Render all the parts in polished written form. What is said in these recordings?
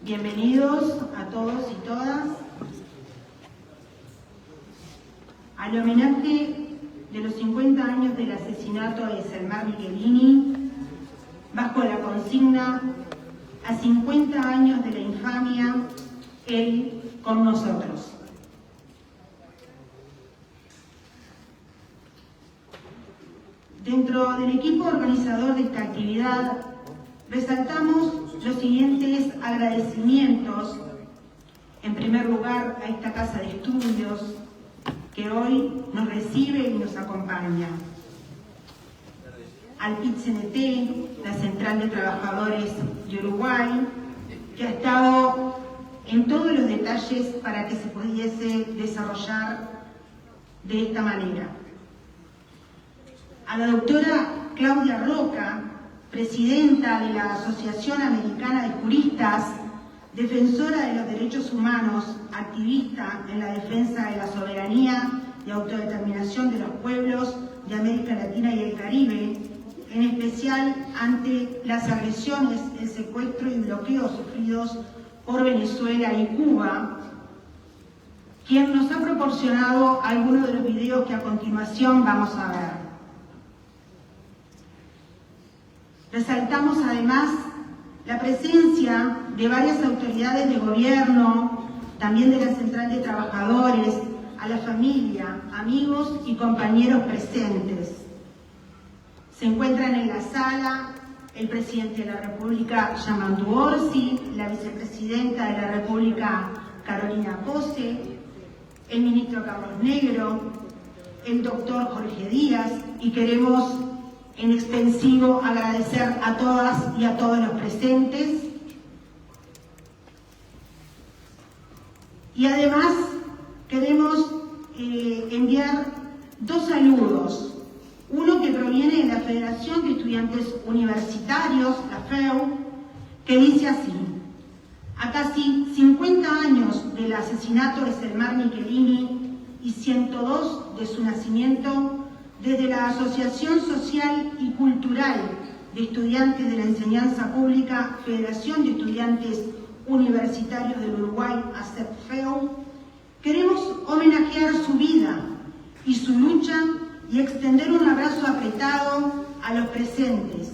Bienvenidos a todos y todas al homenaje de los 50 años del asesinato de Selmar Michelini, bajo la consigna a 50 años de la infamia, él con nosotros. Dentro del equipo organizador de esta actividad, resaltamos los siguientes agradecimientos. En primer lugar, a esta casa de estudios que hoy nos recibe y nos acompaña. Al PIT-CNT, la Central de Trabajadores de Uruguay, que ha estado en todos los detalles para que se pudiese desarrollar de esta manera. A la doctora Claudia Roca, presidenta de la Asociación Americana de Juristas, defensora de los derechos humanos, activista en la defensa de la soberanía y autodeterminación de los pueblos de América Latina y el Caribe, en especial ante las agresiones, el secuestro y bloqueo sufridos por Venezuela y Cuba, quien nos ha proporcionado algunos de los videos que a continuación vamos a ver. Resaltamos además la presencia de varias autoridades de gobierno, también de la Central de Trabajadores, a la familia, amigos y compañeros presentes. Se encuentran en la sala el presidente de la República, Yamandu Orsi, la vicepresidenta de la República, Carolina Pose, el ministro Carlos Negro, el doctor Jorge Díaz, y queremos en extensivo agradecer a todas y a todos los presentes. Y además queremos enviar dos saludos. Uno que proviene de la Federación de Estudiantes Universitarios, la FEU, que dice así: a casi 50 años del asesinato de Selmar Michelini y 102 de su nacimiento, desde la Asociación Social y Cultural de Estudiantes de la Enseñanza Pública, Federación de Estudiantes Universitarios del Uruguay, ASEP-FEU, queremos homenajear su vida y su lucha y extender un abrazo apretado a los presentes,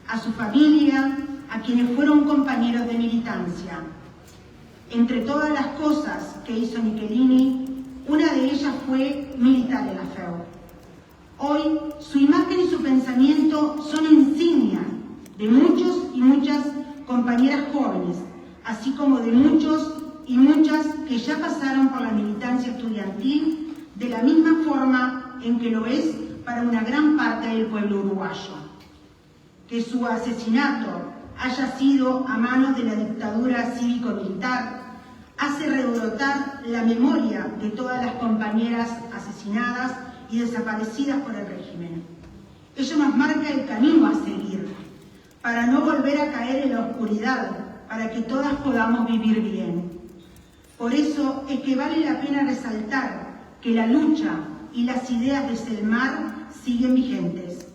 a su familia, a quienes fueron compañeros de militancia. Entre todas las cosas que hizo Michelini, una de ellas fue militar en la FEU. Hoy, su imagen y su pensamiento son insignia de muchos y muchas compañeras jóvenes, así como de muchos y muchas que ya pasaron por la militancia estudiantil, de la misma forma en que lo es para una gran parte del pueblo uruguayo. Que su asesinato haya sido a manos de la dictadura cívico-militar hace rebrotar la memoria de todas las compañeras asesinadas y desaparecidas por el régimen. Ello nos marca el camino a seguir, para no volver a caer en la oscuridad, para que todas podamos vivir bien. Por eso es que vale la pena resaltar que la lucha y las ideas de Selmar siguen vigentes,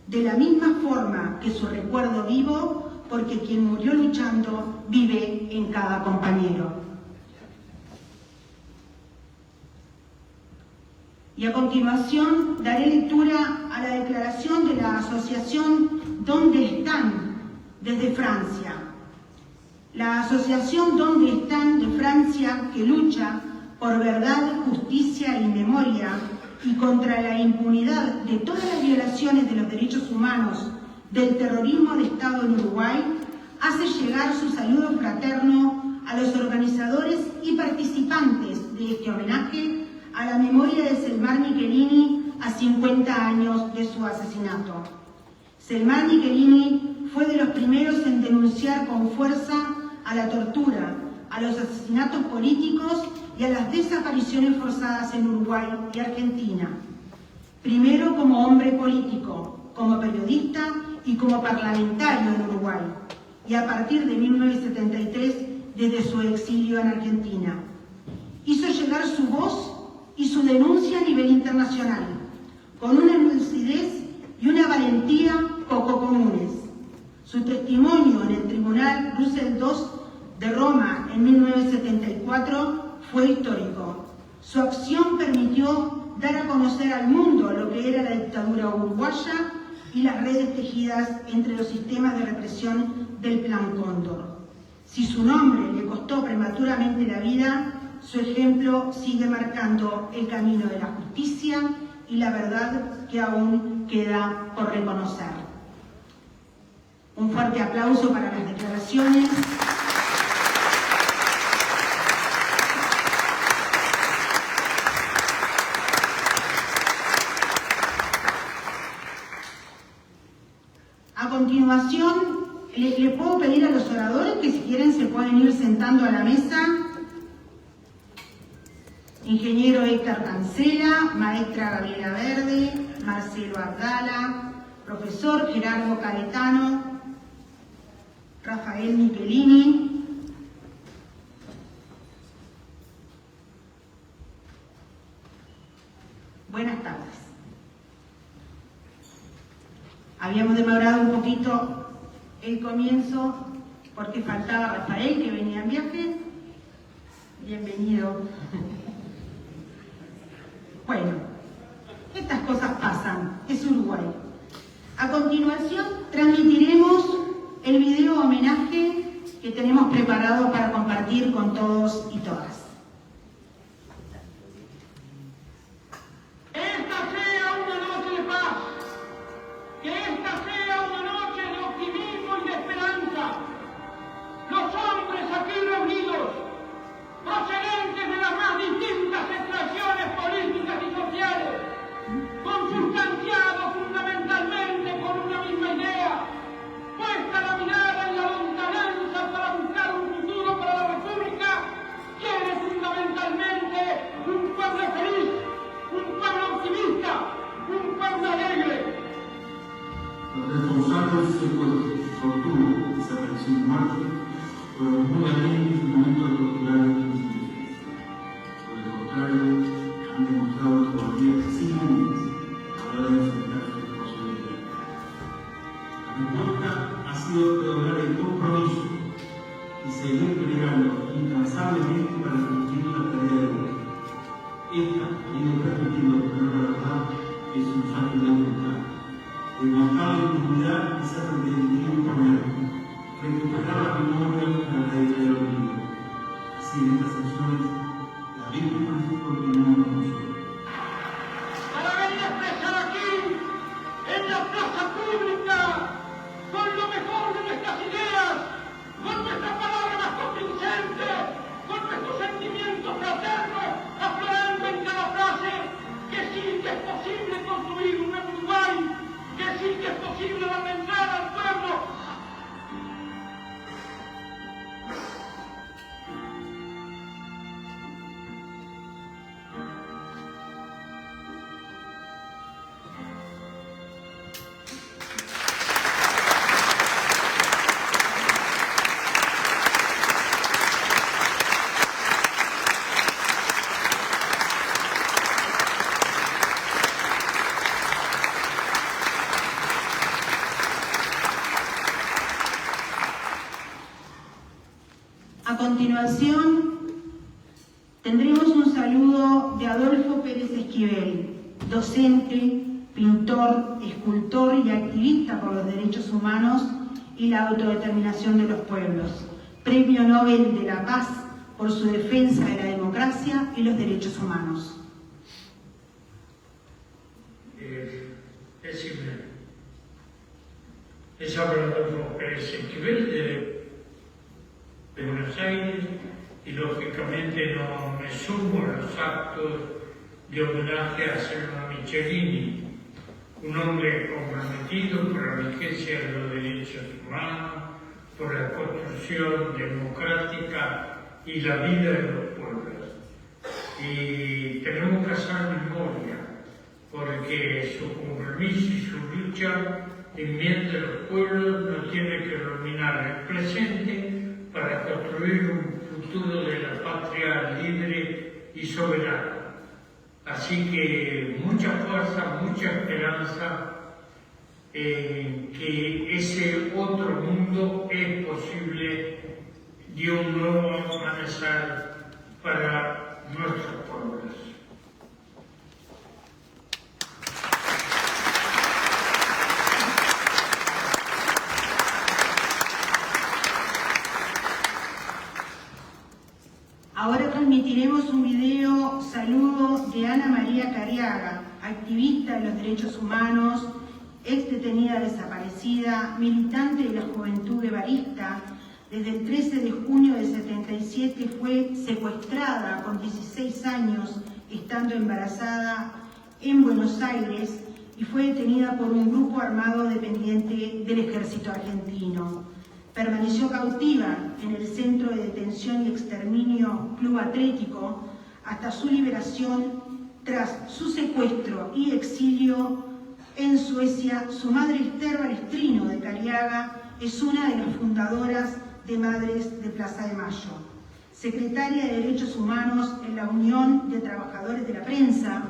de la misma forma que su recuerdo vivo, porque quien murió luchando vive en cada compañero. Y a continuación daré lectura a la declaración de la asociación Donde Están desde Francia. La asociación Donde Están de Francia, que lucha por verdad, justicia y memoria y contra la impunidad de todas las violaciones de los derechos humanos del terrorismo de Estado en Uruguay, hace llegar su saludo fraterno a los organizadores y participantes de este homenaje a la memoria de Selmar Michelini a 50 años de su asesinato. Selmar Michelini fue de los primeros en denunciar con fuerza a la tortura, a los asesinatos políticos y a las desapariciones forzadas en Uruguay y Argentina. Primero como hombre político, como periodista y como parlamentario en Uruguay, y a partir de 1973 desde su exilio en Argentina. Hizo llegar su voz y su denuncia a nivel internacional, con una lucidez y una valentía poco comunes. Su testimonio en el Tribunal Russell II de Roma en 1974 fue histórico. Su acción permitió dar a conocer al mundo lo que era la dictadura uruguaya y las redes tejidas entre los sistemas de represión del Plan Cóndor. Si su nombre le costó prematuramente la vida, su ejemplo sigue marcando el camino de la justicia y la verdad que aún queda por reconocer. Un fuerte aplauso para las declaraciones. A continuación, le puedo pedir a los oradores que si quieren se pueden ir sentando a la mesa. Ingeniero Héctor Cancela, maestra Gabriela Verde, Marcelo Abdala, profesor Gerardo Caletano, Rafael Michelini. Buenas tardes. Habíamos demorado un poquito el comienzo porque faltaba Rafael, que venía en viaje. Bienvenido. Bueno, estas cosas pasan, es Uruguay. A continuación transmitiremos el video homenaje que tenemos preparado para compartir con todos y todas. Los hombres aquí reunidos, procedentes de las más distintas extracciones políticas y sociales, consustanciados fundamentalmente por una misma idea, puesta la mirada en la lontananza para buscar un futuro para la República, quiere fundamentalmente un pueblo feliz, un pueblo optimista, un pueblo alegre. Los responsables se sostuvo esa presión mártir fueron muy alegres en momentos culturales de instituciones. Por el contrario, han demostrado todavía sin límites a la hora de enfrentar su responsabilidad. La respuesta ha sido lograr el compromiso y seguir peleando incansablemente para cumplir la tarea de hoy. Esta ha ido permitiendo, pero la verdad es un salto de voluntad, demostrado en unidad y ser entendido por él. Recuperar la memoria para la idea del olvido. Así, en estas acciones, las víctimas continuamos con nosotros. Para venir a expresar aquí, en la plaza pública, con lo mejor de nuestras ideas, con nuestras palabras más convincentes, con nuestros sentimientos fraternos, aflorando en cada frase que sí que es posible construir un nuevo Uruguay, que sí que es posible darle entrada al pueblo. A continuación, tendremos un saludo de Adolfo Pérez Esquivel, docente, pintor, escultor y activista por los derechos humanos y la autodeterminación de los pueblos, Premio Nobel de la Paz por su defensa de la democracia y los derechos humanos. Es Adolfo Pérez Esquivel de Buenos Aires y lógicamente no me sumo a los actos de homenaje a Selma Michelini, un hombre comprometido por la vigencia de los derechos humanos, por la construcción democrática y la vida de los pueblos. Y tenemos que hacer memoria, porque su compromiso y su lucha en bien de los pueblos nos tiene que dominar el presente para construir un futuro de la patria libre y soberana. Así que mucha fuerza, mucha esperanza en que ese otro mundo es posible dio un nuevo amanecer para nuestros pueblos. Ahora transmitiremos un video saludo de Ana María Cariaga, activista de los derechos humanos, ex detenida desaparecida, militante de la Juventud Guevarista. Desde el 13 de junio del 77 fue secuestrada con 16 años, estando embarazada en Buenos Aires, y fue detenida por un grupo armado dependiente del ejército argentino. Permaneció cautiva en el Centro de Detención y Exterminio Club Atlético hasta su liberación. Tras su secuestro y exilio en Suecia, su madre Esther Balestrino de Cariaga es una de las fundadoras de Madres de Plaza de Mayo, secretaria de Derechos Humanos en la Unión de Trabajadores de la Prensa,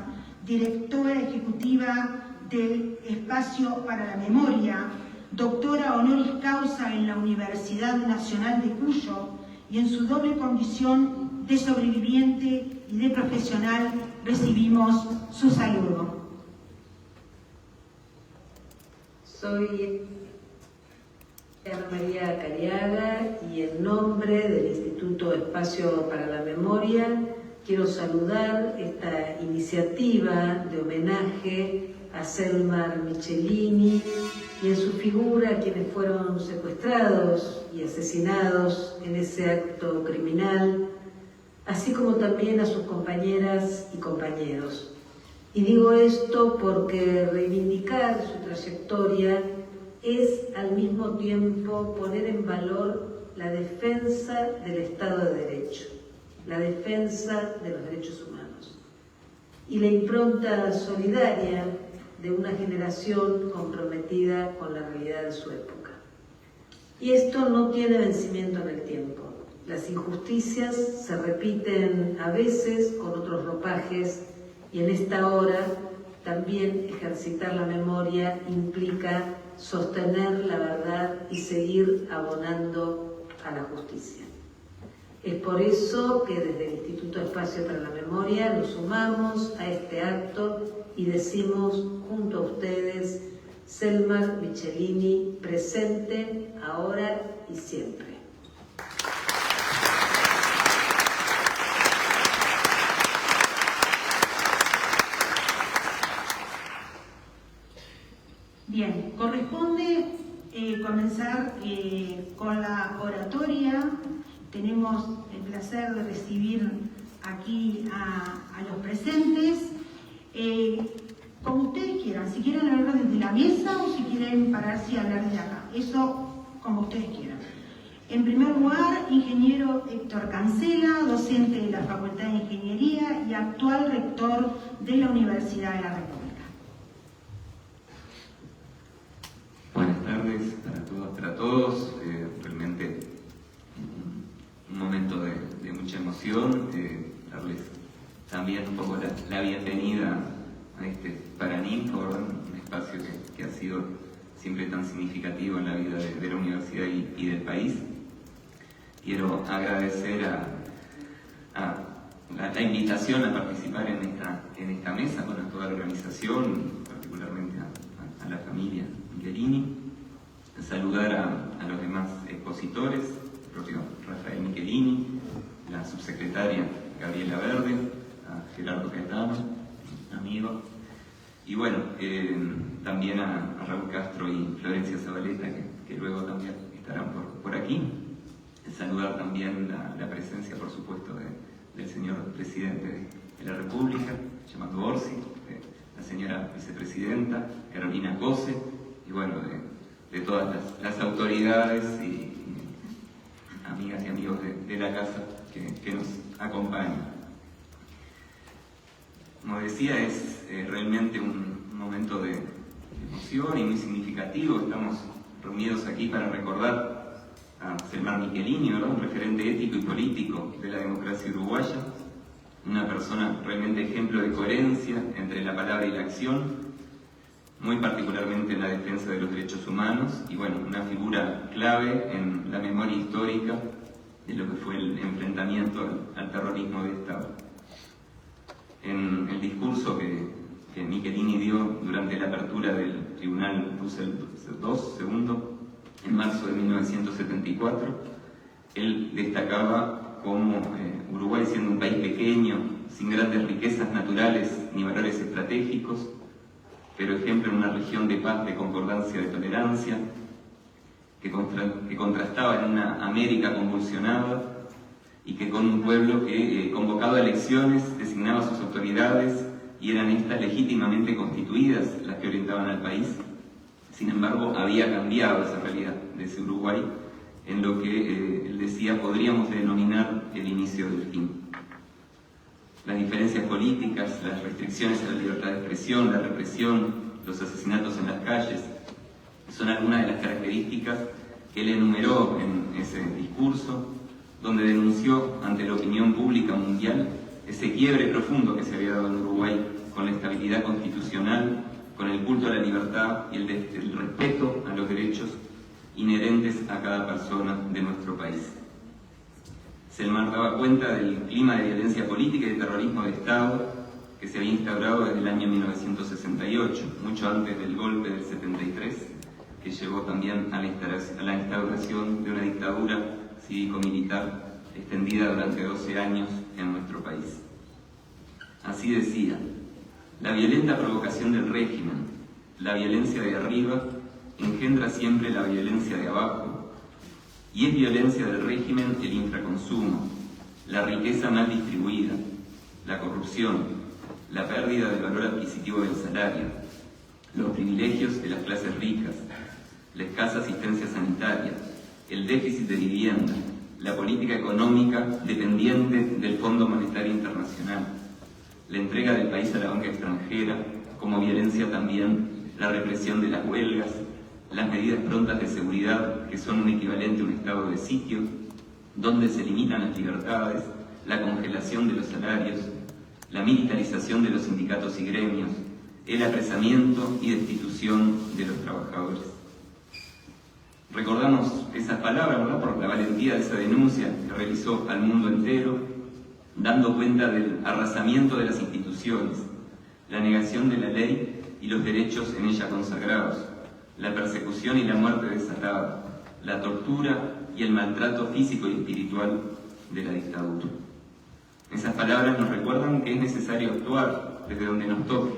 directora ejecutiva del Espacio para la Memoria, doctora honoris causa en la Universidad Nacional de Cuyo, y en su doble condición de sobreviviente y de profesional recibimos su saludo. Soy Ana María Cariaga y en nombre del Instituto Espacio para la Memoria quiero saludar esta iniciativa de homenaje a Selmar Michelini y en su figura a quienes fueron secuestrados y asesinados en ese acto criminal, así como también a sus compañeras y compañeros. Y digo esto porque reivindicar su trayectoria es al mismo tiempo poner en valor la defensa del Estado de Derecho, la defensa de los derechos humanos y la impronta solidaria de una generación comprometida con la realidad de su época. Y esto no tiene vencimiento en el tiempo. Las injusticias se repiten a veces con otros ropajes y en esta hora también ejercitar la memoria implica sostener la verdad y seguir abonando a la justicia. Es por eso que desde el Instituto Espacio para la Memoria nos sumamos a este acto y decimos junto a ustedes: Selmar Michelini, presente, ahora y siempre. Bien, corresponde comenzar con la oratoria. Tenemos el placer de recibir aquí a los presentes. Como ustedes quieran, si quieren hablar desde la mesa o si quieren pararse y hablar desde acá. Eso como ustedes quieran. En primer lugar, ingeniero Héctor Cancela, docente de la Facultad de Ingeniería y actual rector de la Universidad de la República. Buenas tardes para todos. Realmente un momento de mucha emoción. Darles también un poco la bienvenida a este Paraninfo, un espacio que ha sido siempre tan significativo en la vida de la universidad y del país. Quiero agradecer a la invitación a participar en esta mesa, a toda la organización, particularmente a la familia Michelini, saludar a los demás expositores, el propio Rafael Michelini, la subsecretaria Gabriela Verde, a Gerardo Caetano, amigo, y bueno, también a Raúl Castro y Florencia Zabaleta, que luego también estarán por aquí. Saludar también la presencia, por supuesto, del señor presidente de la República, llamado Orsi, la señora vicepresidenta, Carolina Cose, y bueno, de todas las autoridades y amigas y amigos de la casa que nos acompañan. Como decía, es realmente un momento de emoción y muy significativo. Estamos reunidos aquí para recordar a Selmar Michelini, ¿verdad? Un referente ético y político de la democracia uruguaya, una persona realmente ejemplo de coherencia entre la palabra y la acción, muy particularmente en la defensa de los derechos humanos, y bueno, una figura clave en la memoria histórica de lo que fue el enfrentamiento al terrorismo de Estado. En el discurso que Michelini dio durante la apertura del Tribunal Russell II, en marzo de 1974, él destacaba como Uruguay, siendo un país pequeño, sin grandes riquezas naturales ni valores estratégicos, pero ejemplo en una región de paz, de concordancia, de tolerancia, que contrastaba en una América convulsionada y que con un pueblo que, convocado a elecciones, designaba sus autoridades y eran estas legítimamente constituidas las que orientaban al país. Sin embargo, había cambiado esa realidad de ese Uruguay en lo que él decía podríamos denominar el inicio del fin. Las diferencias políticas, las restricciones a la libertad de expresión, la represión, los asesinatos en las calles, son algunas de las características que él enumeró en ese discurso, donde denunció ante la opinión pública mundial ese quiebre profundo que se había dado en Uruguay con la estabilidad constitucional, con el culto a la libertad y el respeto a los derechos inherentes a cada persona de nuestro país. Selmar daba cuenta del clima de violencia política y de terrorismo de Estado que se había instaurado desde el año 1968, mucho antes del golpe del 73, que llevó también a la instauración de una dictadura cívico-militar extendida durante 12 años en nuestro país. Así decía: la violenta provocación del régimen, la violencia de arriba, engendra siempre la violencia de abajo, y es violencia del régimen el infraconsumo, la riqueza mal distribuida, la corrupción, la pérdida del valor adquisitivo del salario, los privilegios de las clases ricas, la escasa asistencia sanitaria, el déficit de vivienda, la política económica dependiente del Fondo Monetario Internacional, la entrega del país a la banca extranjera, como violencia también la represión de las huelgas, las medidas prontas de seguridad, que son un equivalente a un estado de sitio, donde se limitan las libertades, la congelación de los salarios, la militarización de los sindicatos y gremios, el apresamiento y destitución de los trabajadores. Recordamos esas palabras, ¿verdad?, por la valentía de esa denuncia que realizó al mundo entero, dando cuenta del arrasamiento de las instituciones, la negación de la ley y los derechos en ella consagrados, la persecución y la muerte desatada, la tortura y el maltrato físico y espiritual de la dictadura. Esas palabras nos recuerdan que es necesario actuar desde donde nos toque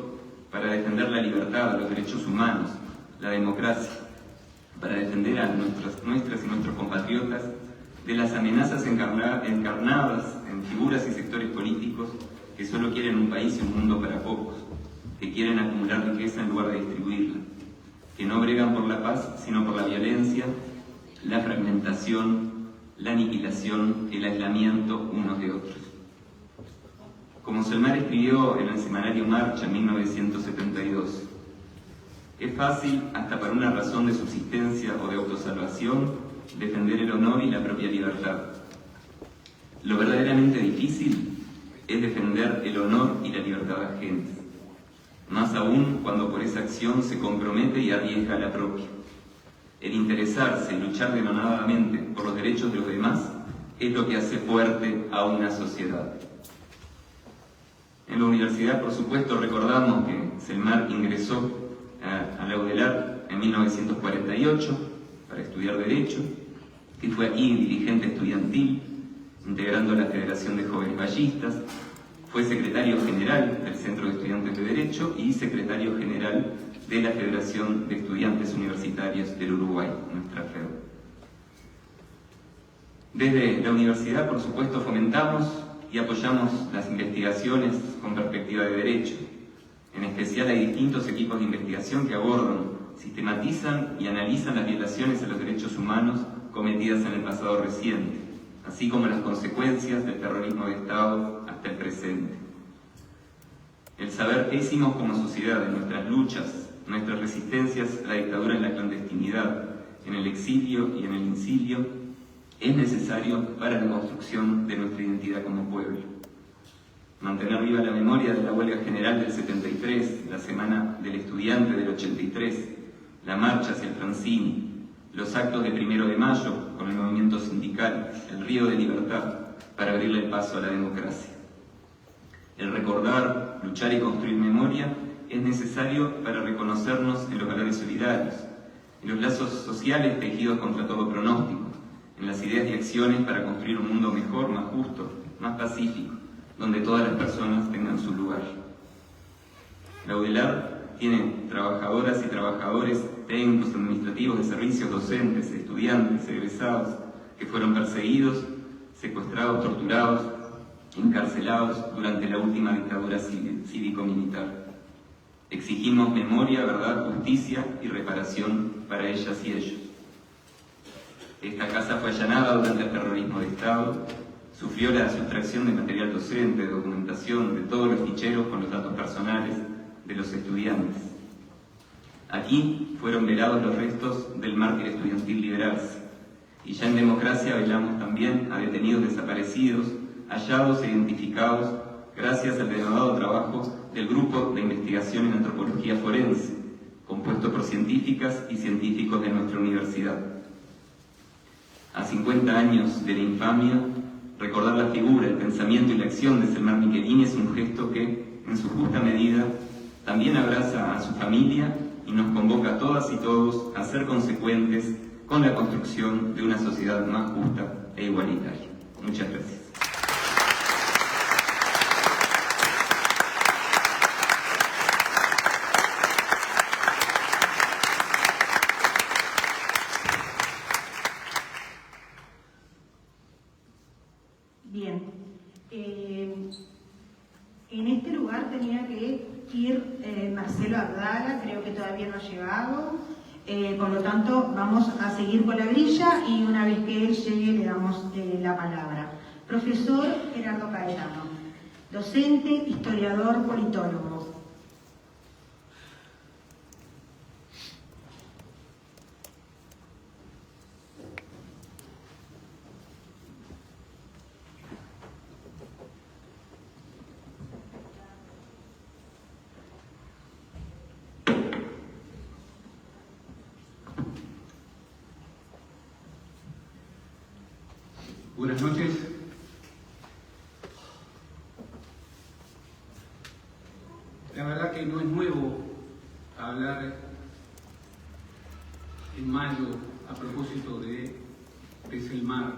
para defender la libertad, los derechos humanos, la democracia, para defender a nuestras y nuestros compatriotas de las amenazas encarnadas en figuras y sectores políticos que solo quieren un país y un mundo para pocos, que quieren acumular riqueza en lugar de distribuirla, que no bregan por la paz sino por la violencia, la fragmentación, la aniquilación, el aislamiento unos de otros. Como Selmar escribió en el semanario Marcha en 1972, es fácil, hasta para una razón de subsistencia o de autosalvación, defender el honor y la propia libertad. Lo verdaderamente difícil es defender el honor y la libertad ajena, más aún cuando por esa acción se compromete y arriesga la propia. El interesarse y luchar denodadamente por los derechos de los demás es lo que hace fuerte a una sociedad. En la universidad, por supuesto, recordamos que Selmar ingresó a la UDELAR en 1948 para estudiar Derecho, que fue aquí dirigente estudiantil, integrando la Federación de Jóvenes Ballistas, fue secretario general del Centro de Estudiantes de Derecho y secretario general de la Federación de Estudiantes Universitarios del Uruguay, nuestra FEU. Desde la universidad, por supuesto, fomentamos y apoyamos las investigaciones con perspectiva de derecho. En especial hay distintos equipos de investigación que abordan, sistematizan y analizan las violaciones a los derechos humanos cometidas en el pasado reciente, así como las consecuencias del terrorismo de Estado hasta el presente. El saber qué hicimos como sociedad en nuestras luchas, nuestras resistencias a la dictadura en la clandestinidad, en el exilio y en el incilio, es necesario para la construcción de nuestra identidad como pueblo. Mantener viva la memoria de la huelga general del 73, la Semana del Estudiante del 83, la marcha hacia el Francini, los actos de 1 de mayo, con el movimiento sindical, el río de libertad, para abrirle el paso a la democracia. El recordar, luchar y construir memoria es necesario para reconocernos en los valores solidarios, en los lazos sociales tejidos contra todo pronóstico, en las ideas y acciones para construir un mundo mejor, más justo, más pacífico, donde todas las personas tengan su lugar. La UDELAR tiene trabajadoras y trabajadores, técnicos administrativos de servicios, docentes, estudiantes, egresados, que fueron perseguidos, secuestrados, torturados, encarcelados durante la última dictadura cívico-militar. Exigimos memoria, verdad, justicia y reparación para ellas y ellos. Esta casa fue allanada durante el terrorismo de Estado, sufrió la sustracción de material docente, de documentación, de todos los ficheros con los datos personales de los estudiantes. Aquí fueron velados los restos del mártir estudiantil Liberarse, y ya en democracia velamos también a detenidos desaparecidos, hallados e identificados gracias al denodado trabajo del Grupo de Investigación en Antropología Forense, compuesto por científicas y científicos de nuestra universidad. A 50 años de la infamia, recordar la figura, el pensamiento y la acción de Selmar Michelini es un gesto que, en su justa medida, también abraza a su familia y nos convoca a todas y todos a ser consecuentes con la construcción de una sociedad más justa e igualitaria. Muchas gracias. Bien, en este lugar tenía que ir Marcelo Abdala, creo que todavía no ha llegado, por lo tanto vamos a seguir con la grilla y una vez que él llegue le damos la palabra. Profesor Gerardo Caetano, docente, historiador, politólogo. Buenas noches. La verdad que no es nuevo hablar en mayo a propósito de Selmar.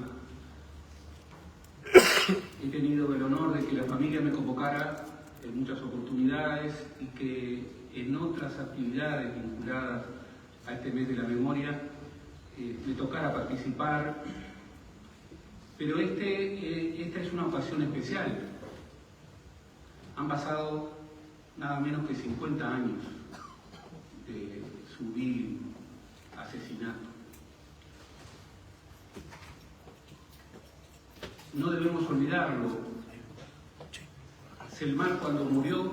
He tenido el honor de que la familia me convocara en muchas oportunidades y que en otras actividades vinculadas a este mes de la memoria me tocara participar. Pero esta es una ocasión especial. Han pasado nada menos que 50 años de su vil asesinato. No debemos olvidarlo. Selmar, cuando murió,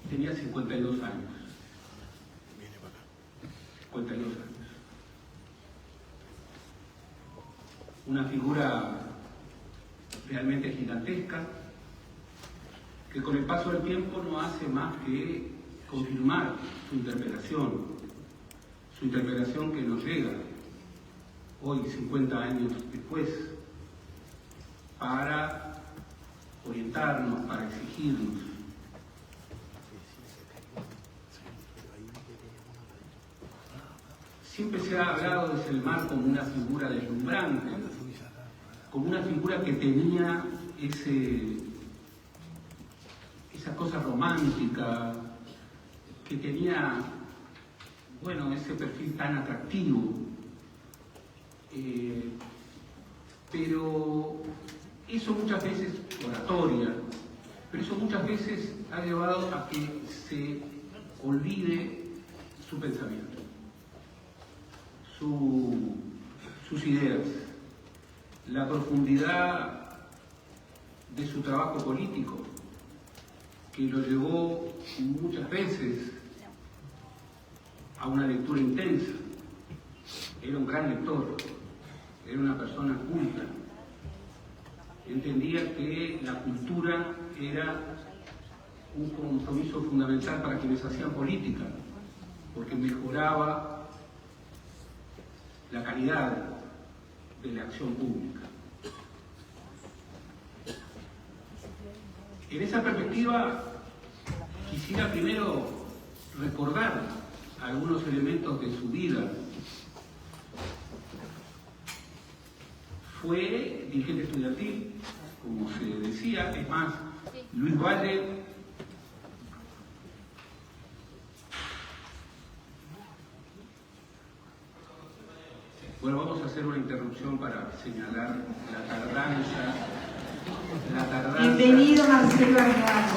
tenía 52 años. 52 años. Una figura realmente gigantesca, que con el paso del tiempo no hace más que confirmar su interpelación que nos llega hoy, 50 años después, para orientarnos, para exigirnos. Siempre se ha hablado de Selmar como una figura deslumbrante, como una figura que tenía esa cosa romántica, que tenía, bueno, ese perfil tan atractivo. Pero eso muchas veces, oratoria, pero eso muchas veces ha llevado a que se olvide su pensamiento, sus ideas, la profundidad de su trabajo político, que lo llevó muchas veces a una lectura intensa. Era un gran lector, era una persona culta, entendía que la cultura era un compromiso fundamental para quienes hacían política, porque mejoraba la calidad de la acción pública. En esa perspectiva, quisiera primero recordar algunos elementos de su vida. Fue dirigente estudiantil, como se decía, es más, Luis Valle Bueno, vamos a hacer una interrupción para señalar la tardanza. Bienvenido, Marcelo Arreazo.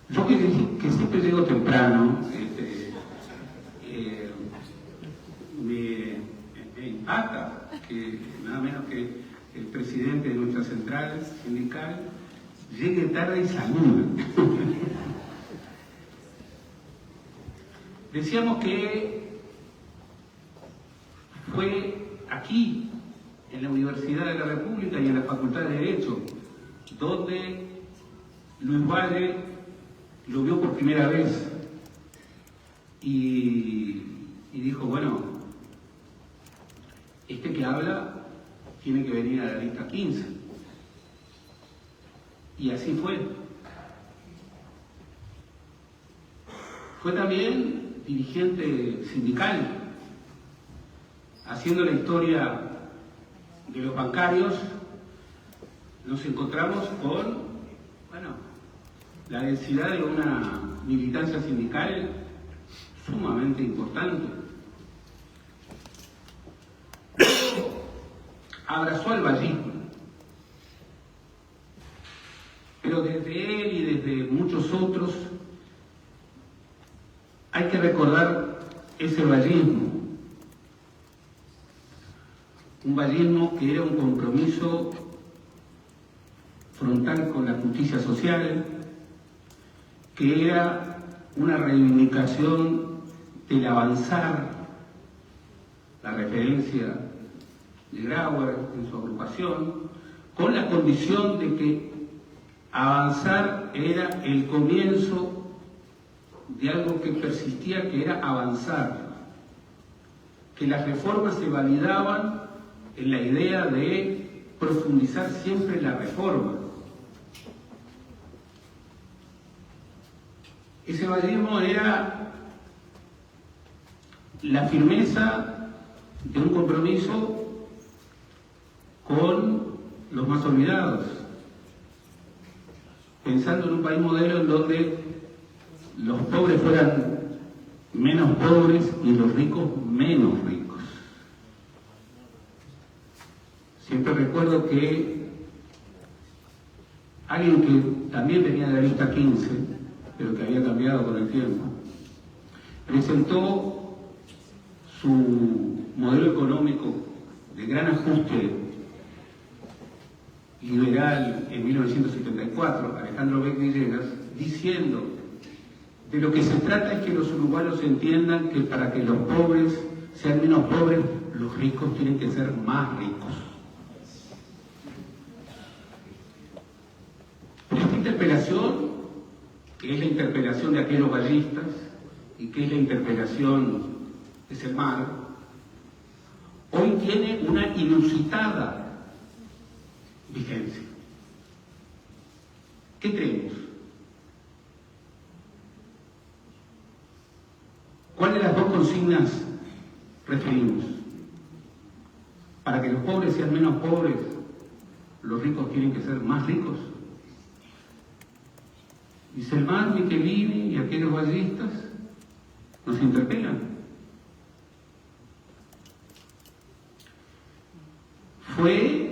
Yo que siempre llego temprano, me impacta que nada menos que el presidente de nuestra central sindical llegue tarde y salude. Decíamos que fue aquí, en la Universidad de la República y en la Facultad de Derecho, donde Luis Valle lo vio por primera vez y dijo, bueno, este que habla tiene que venir a la lista 15. Y así fue. Fue también dirigente sindical, haciendo la historia de los bancarios. Nos encontramos con, la densidad de una militancia sindical sumamente importante. Abrazó al vallismo, pero desde él y desde muchos otros hay que recordar ese vallismo, un vallismo que era un compromiso frontal con la justicia social, que era una reivindicación del avanzar, la referencia de Grauer en su agrupación, con la condición de que avanzar era el comienzo de algo que persistía, que era avanzar, que las reformas se validaban en la idea de profundizar siempre la reforma. Ese vallismo era la firmeza de un compromiso con los más olvidados, pensando en un país modelo en donde los pobres fueran menos pobres y los ricos menos ricos. Siempre recuerdo que alguien que también venía de la lista 15, pero que había cambiado con el tiempo, presentó su modelo económico de gran ajuste liberal en 1974, Alejandro Beck Villegas, diciendo: de lo que se trata es que los uruguayos entiendan que para que los pobres sean menos pobres, los ricos tienen que ser más ricos. Esta interpelación, que es la interpelación de aquellos vallistas y que es la interpelación de Selmar, hoy tiene una inusitada vigencia. ¿Qué creemos? ¿Cuál de las dos consignas referimos? Para que los pobres sean menos pobres, los ricos tienen que ser más ricos. Y Selmar, Michelini y aquellos vallistas nos interpelan. Fue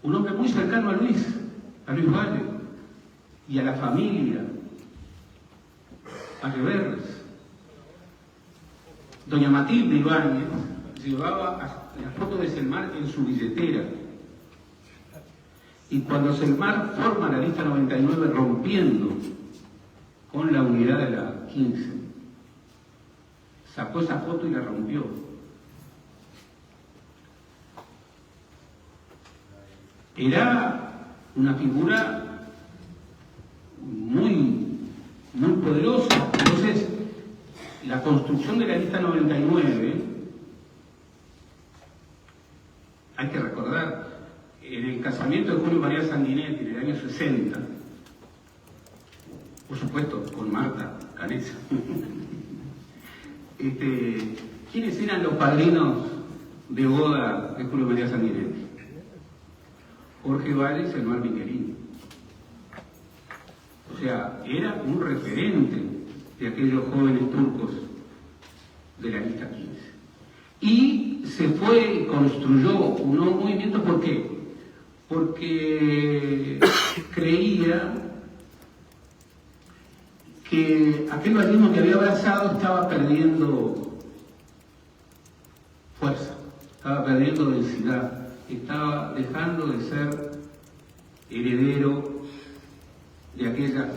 un hombre muy cercano a Luis Valle y a la familia Arreverres. Doña Matilde Ibáñez llevaba las fotos de Selmar en su billetera. Y cuando Selmar forma la lista 99 rompiendo con la unidad de la 15, sacó esa foto y la rompió. Era una figura muy poderosa. Entonces, la construcción de la lista 99, hay que recordar, en el casamiento de Julio María Sanguinetti en el año 60, por supuesto, con Marta Canessa, ¿quiénes eran los padrinos de boda de Julio María Sanguinetti? Jorge Valles y Elmar Michelini. O sea, era un referente de aquellos jóvenes turcos de la lista 15. Y se fue y construyó un nuevo movimiento. ¿Por qué? Porque creía que aquel bautismo que había abrazado estaba perdiendo fuerza, estaba perdiendo densidad, estaba dejando de ser heredero de aquellas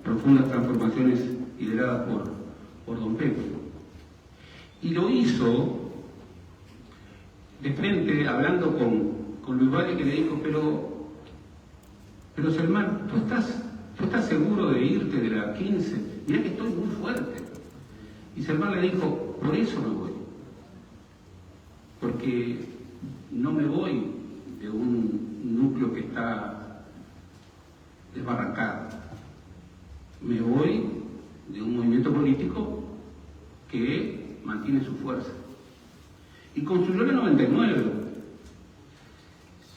profundas transformaciones lideradas por don Pepe. Y lo hizo de frente, hablando con Luis Valle, que le dijo, pero Selmar, ¿tú estás seguro de irte de la 15? Mirá que estoy muy fuerte. Y Selmar le dijo, por eso me voy. Porque no me voy de un núcleo que está desbarrancado. Me voy de un movimiento político que mantiene su fuerza. Y construyó la 99.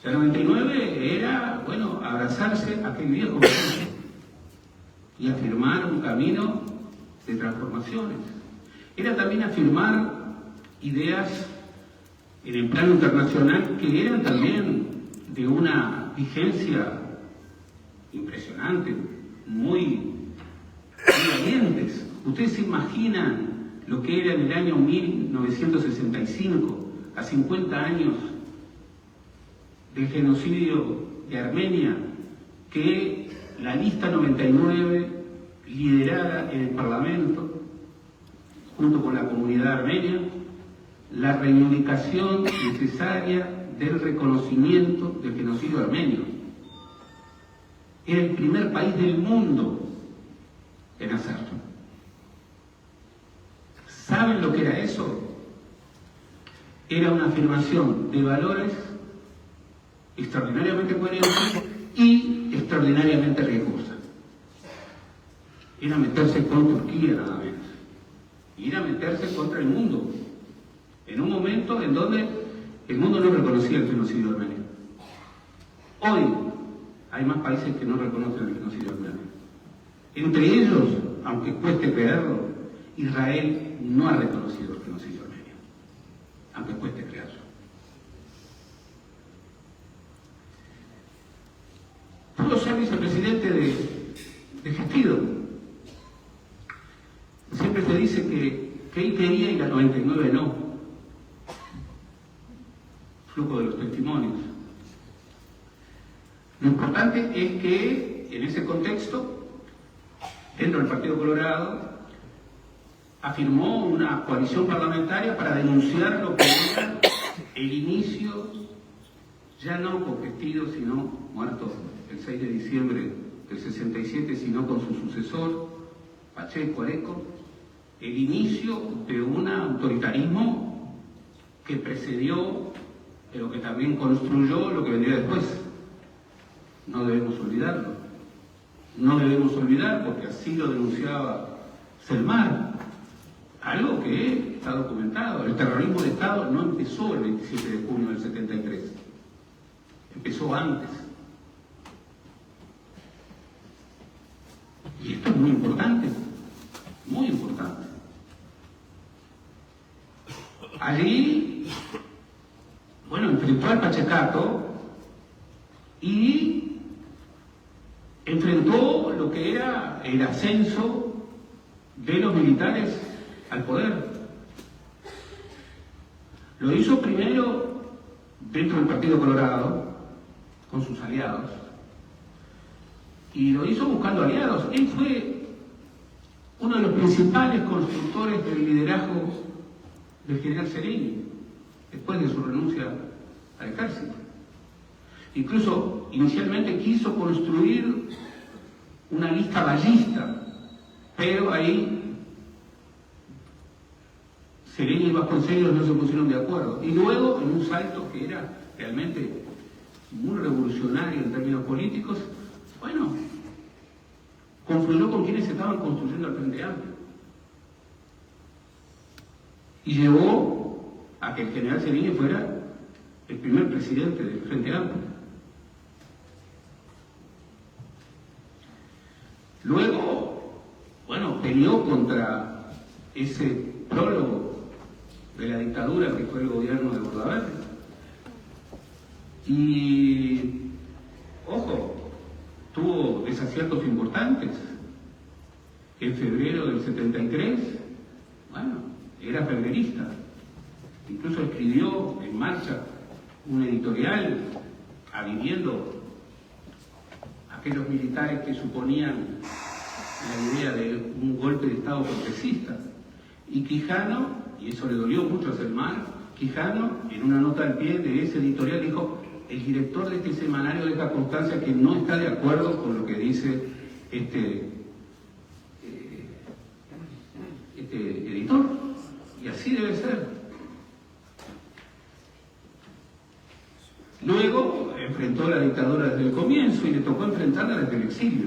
La 99 era, bueno, abrazarse a aquel viejo y afirmar un camino de transformaciones. Era también afirmar ideas en el plano internacional que eran también de una vigencia impresionante, muy valientes. Ustedes se imaginan lo que era en el año 1965, a 50 años del genocidio de Armenia, que la lista 99 liderara en el Parlamento, junto con la comunidad armenia, la reivindicación necesaria del reconocimiento del genocidio armenio. Era el primer país del mundo en hacerlo. ¿Saben lo que era eso? Era una afirmación de valores extraordinariamente coherentes y extraordinariamente riesgosa. Era meterse con Turquía nada menos. Era meterse contra el mundo. En un momento en donde el mundo no reconocía el genocidio armenio. Hoy hay más países que no reconocen el genocidio armenio. Entre ellos, aunque cueste creerlo, Israel no ha reconocido el genocidio armenio, aunque cueste creerlo. Pudo ser vicepresidente de Gestido. Siempre se dice que él quería y la 99 no. Flujo de los testimonios. Lo importante es que en ese contexto, dentro del Partido Colorado, afirmó una coalición parlamentaria para denunciar lo que era el inicio, ya no con Gestido, sino muerto el 6 de diciembre del 67, sino con su sucesor, Pacheco Areco, el inicio de un autoritarismo que precedió, pero que también construyó lo que vendría después. No debemos olvidarlo. No debemos olvidar, porque así lo denunciaba Selmar, algo que está documentado. El terrorismo de Estado no empezó el 27 de junio del 73. Empezó antes. Y esto es muy importante. Muy importante. Allí, bueno, enfrentó al Pachecato y enfrentó lo que era el ascenso de los militares al poder. Lo hizo primero dentro del Partido Colorado, con sus aliados, y lo hizo buscando aliados. Él fue uno de los principales constructores del liderazgo del general Sereni, después de su renuncia al ejército. Incluso inicialmente quiso construir una lista ballista, pero ahí Sereni y Vasconcelos no se pusieron de acuerdo. Y luego, en un salto que era realmente muy revolucionario en términos políticos, bueno, confluyó con quienes estaban construyendo el Frente Amplio. Y llevó a que el general Sereni fuera el primer presidente del Frente Amplio. Luego, bueno, peleó contra ese prólogo de la dictadura que fue el gobierno de Bordaberry. Y, ojo, tuvo desaciertos importantes. En febrero del 73, bueno, era febrerista. Incluso escribió en marcha un editorial aludiendo a aquellos militares que suponían la idea de un golpe de Estado progresista. Y Quijano, y eso le dolió mucho a Selmar, Quijano, en una nota al pie de ese editorial, dijo: el director de este semanario deja constancia que no está de acuerdo con lo que dice este editor. Y así debe ser. Luego enfrentó la dictadura desde el comienzo y le tocó enfrentarla desde el exilio.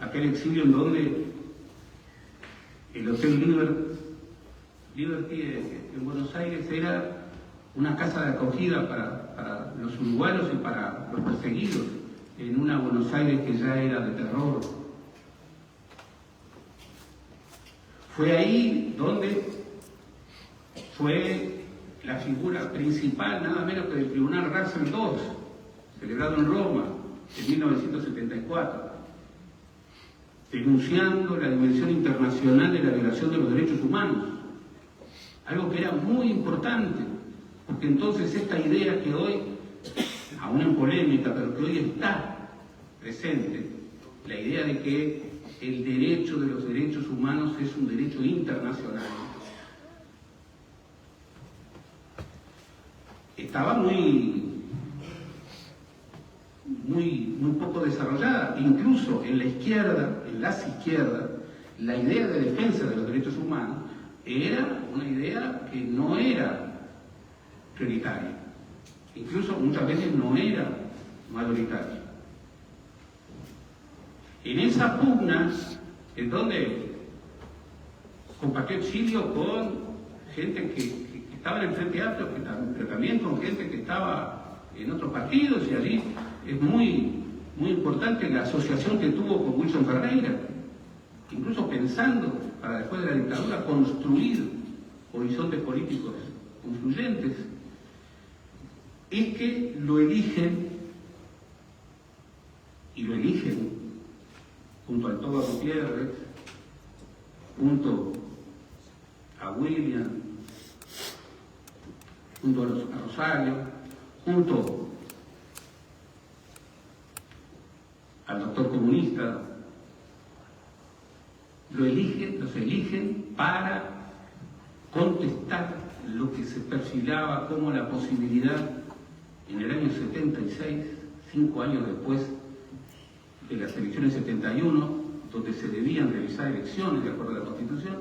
Aquel exilio en donde el Hotel Liberty en Buenos Aires era una casa de acogida para los uruguayos y para los perseguidos, en una Buenos Aires que ya era de terror. Fue ahí donde fue la figura principal, nada menos que del Tribunal Russell II, celebrado en Roma en 1974, denunciando la dimensión internacional de la violación de los derechos humanos, algo que era muy importante, porque entonces esta idea que hoy, aún en polémica, pero que hoy está presente, la idea de que el derecho de los derechos humanos es un derecho internacional, estaba muy poco desarrollada. Incluso en la izquierda, en las izquierdas, la idea de defensa de los derechos humanos era una idea que no era prioritaria, incluso muchas veces no era mayoritaria. En esa pugna, en donde compartió exilio con gente que estaba en el Frente Amplio, pero también con gente que estaba en otros partidos, y allí es muy importante la asociación que tuvo con Wilson Ferreira, incluso pensando, para después de la dictadura, construir horizontes políticos confluyentes, es que lo eligen, y lo eligen junto al Toba Gutiérrez, junto a William, junto a Rosario, junto al doctor comunista, los eligen para contestar lo que se perfilaba como la posibilidad en el año 76, 5 años después de las elecciones 71, donde se debían realizar elecciones de acuerdo a la Constitución,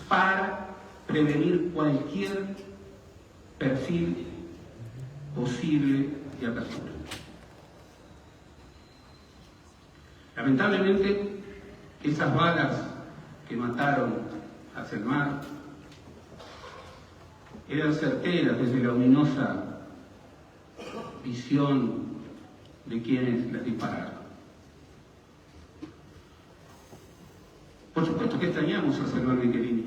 para prevenir cualquier perfil posible de apertura. Lamentablemente, esas balas que mataron a Selmar eran certeras desde la ominosa visión de quienes las dispararon. Por supuesto que extrañamos a Selmar Michelini.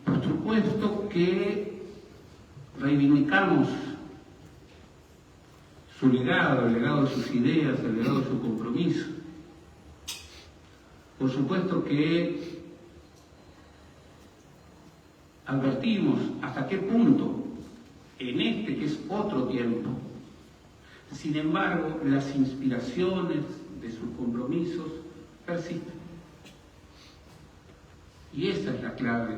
Por supuesto que reivindicamos su legado, el legado de sus ideas, el legado de su compromiso. Por supuesto que advertimos hasta qué punto, en este que es otro tiempo, sin embargo, las inspiraciones de sus compromisos persisten. Y esa es la clave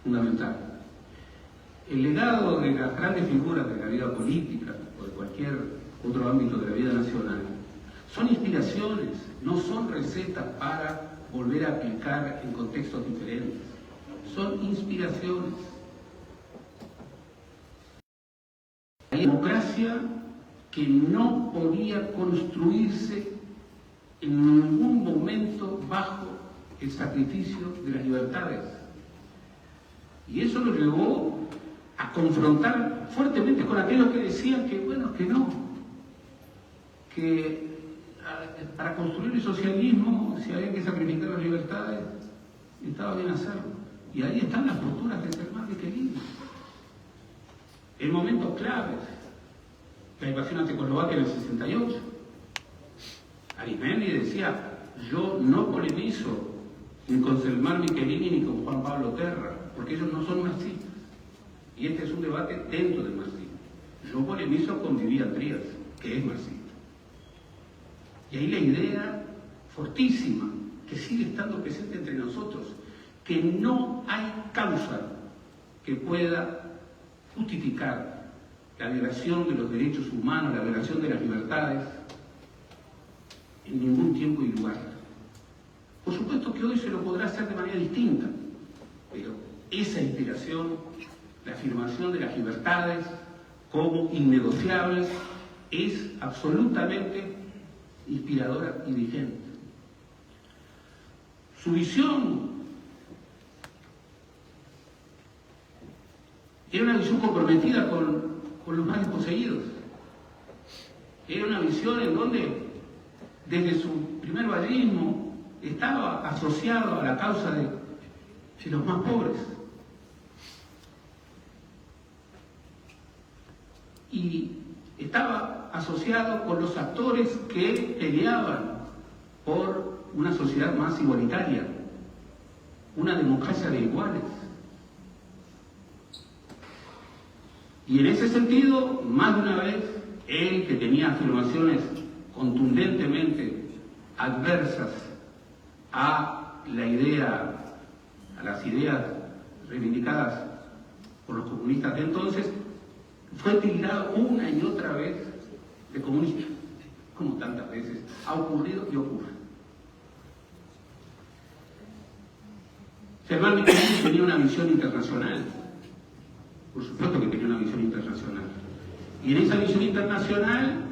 fundamental. El legado de las grandes figuras de la vida política o de cualquier otro ámbito de la vida nacional son inspiraciones, no son recetas para volver a aplicar en contextos diferentes. Son inspiraciones. La democracia que no podía construirse en ningún momento bajo el sacrificio de las libertades. Y eso lo llevó a confrontar fuertemente con aquellos que decían que, bueno, que no, que para construir el socialismo, si había que sacrificar las libertades, estaba bien hacerlo. Y ahí están las posturas de Germán Michelini. En momentos claves, la invasión a Checoslovaquia en el 68. Arismendi decía, yo no polemizo ni con Germán Michelini ni con Juan Pablo Terra, porque ellos no son marxistas. Y este es un debate dentro del marxismo. Yo polemizo con Vivian Trías, que es marxista. Y ahí la idea fortísima, que sigue estando presente entre nosotros, que no hay causa que pueda justificar la violación de los derechos humanos, la violación de las libertades, en ningún tiempo y lugar. Por supuesto que hoy se lo podrá hacer de manera distinta, pero esa inspiración, la afirmación de las libertades como innegociables, es absolutamente inspiradora y vigente. Su visión era una visión comprometida con los más desposeídos. Era una visión en donde, desde su primer vallismo, estaba asociado a la causa de los más pobres. Y estaba asociado con los actores que peleaban por una sociedad más igualitaria, una democracia de iguales. Y en ese sentido, más de una vez, él, que tenía afirmaciones contundentemente adversas a la idea, a las ideas reivindicadas por los comunistas de entonces, fue tildado una y otra vez de comunista, como tantas veces ha ocurrido y ocurre. Germán Michelini tenía una visión internacional, por supuesto que tenía una visión internacional, y en esa visión internacional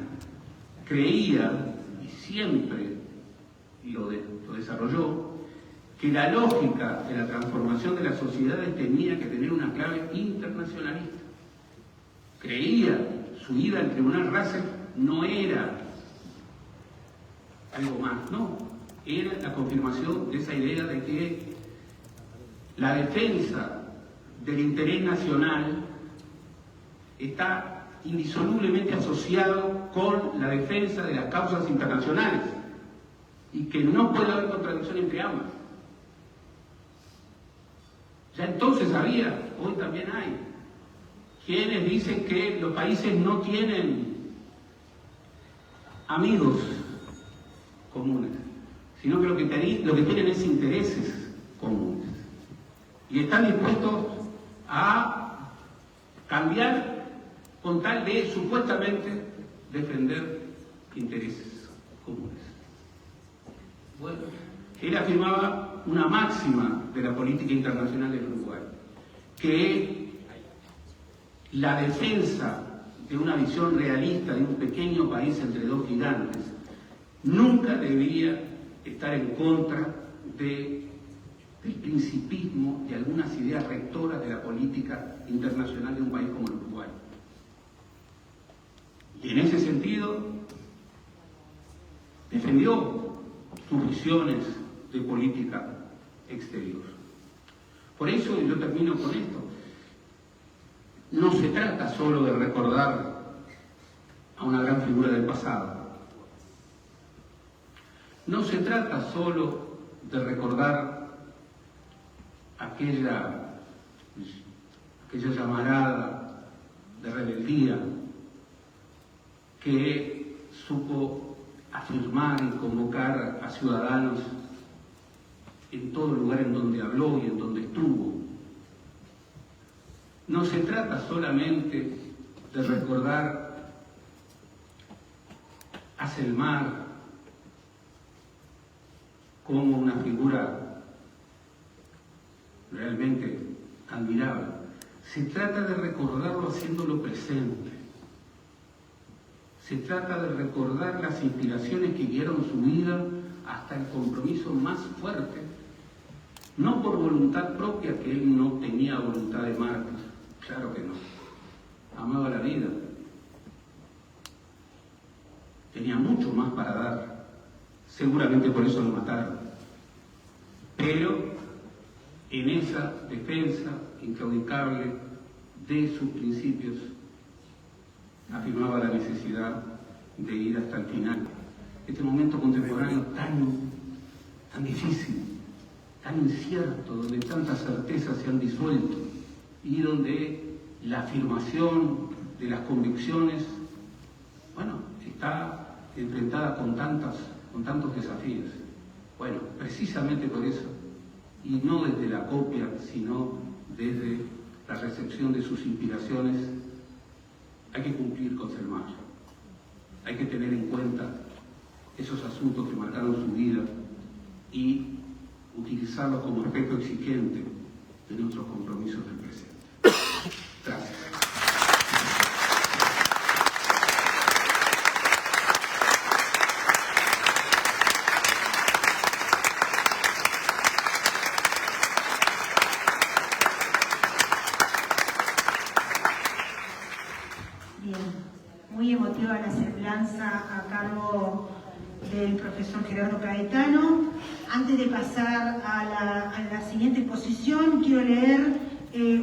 creía, y siempre lo desarrolló, que la lógica de la transformación de las sociedades tenía que tener una clave internacionalista. Creía, su ida al Tribunal Russell no era algo más, no, era la confirmación de esa idea de que la defensa del interés nacional está indisolublemente asociado con la defensa de las causas internacionales y que no puede haber contradicción entre ambas. Ya entonces había, hoy también hay, quienes dicen que los países no tienen amigos comunes, sino que lo que tienen es intereses comunes. Y están dispuestos a cambiar con tal de supuestamente defender intereses comunes. Bueno, él afirmaba una máxima de la política internacional del Uruguay, que la defensa de una visión realista de un pequeño país entre dos gigantes nunca debía estar en contra del principismo de algunas ideas rectoras de la política internacional de un país como el Uruguay. Y en ese sentido defendió sus visiones de política exterior. Por eso, y yo termino con esto, no se trata solo de recordar a una gran figura del pasado. No se trata solo de recordar aquella llamarada de rebeldía que supo afirmar y convocar a ciudadanos en todo lugar en donde habló y en donde estuvo. No se trata solamente de recordar a Selmar como una figura realmente admirable. Se trata de recordarlo haciéndolo presente. Se trata de recordar las inspiraciones que guiaron su vida hasta el compromiso más fuerte, no por voluntad propia, que él no tenía voluntad de mártir, claro que no. Amaba la vida. Tenía mucho más para dar. Seguramente por eso lo mataron. Pero en esa defensa inclaudicable de sus principios, afirmaba la necesidad de ir hasta el final. Este momento contemporáneo tan difícil, tan incierto, donde tantas certezas se han disuelto y donde la afirmación de las convicciones, bueno, está enfrentada con tantos desafíos. Bueno, precisamente por eso, y no desde la copia, sino desde la recepción de sus inspiraciones, hay que cumplir con Selmar. Hay que tener en cuenta esos asuntos que marcaron su vida y utilizarlos como efecto exigente de nuestros compromisos del presente. Gracias. Muy emotiva la semblanza a cargo del profesor Gerardo Caetano. Antes de pasar a la siguiente exposición, quiero leer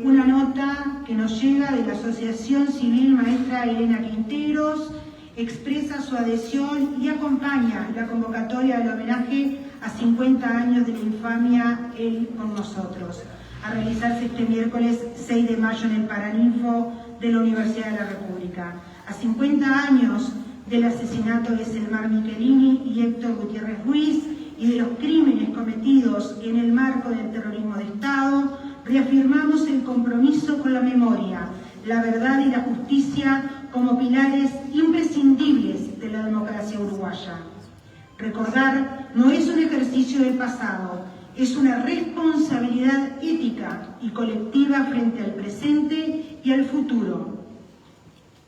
una nota que nos llega de la Asociación Civil Maestra Elena Quinteros. Expresa su adhesión y acompaña la convocatoria del homenaje a 50 años de la infamia Él con nosotros, a realizarse este miércoles 6 de mayo en el Paraninfo de la Universidad de la República. A 50 años del asesinato de Selmar Michelini y Héctor Gutiérrez Ruiz y de los crímenes cometidos en el marco del terrorismo de Estado, reafirmamos el compromiso con la memoria, la verdad y la justicia como pilares imprescindibles de la democracia uruguaya. Recordar no es un ejercicio del pasado, es una responsabilidad ética y colectiva frente al presente y al futuro.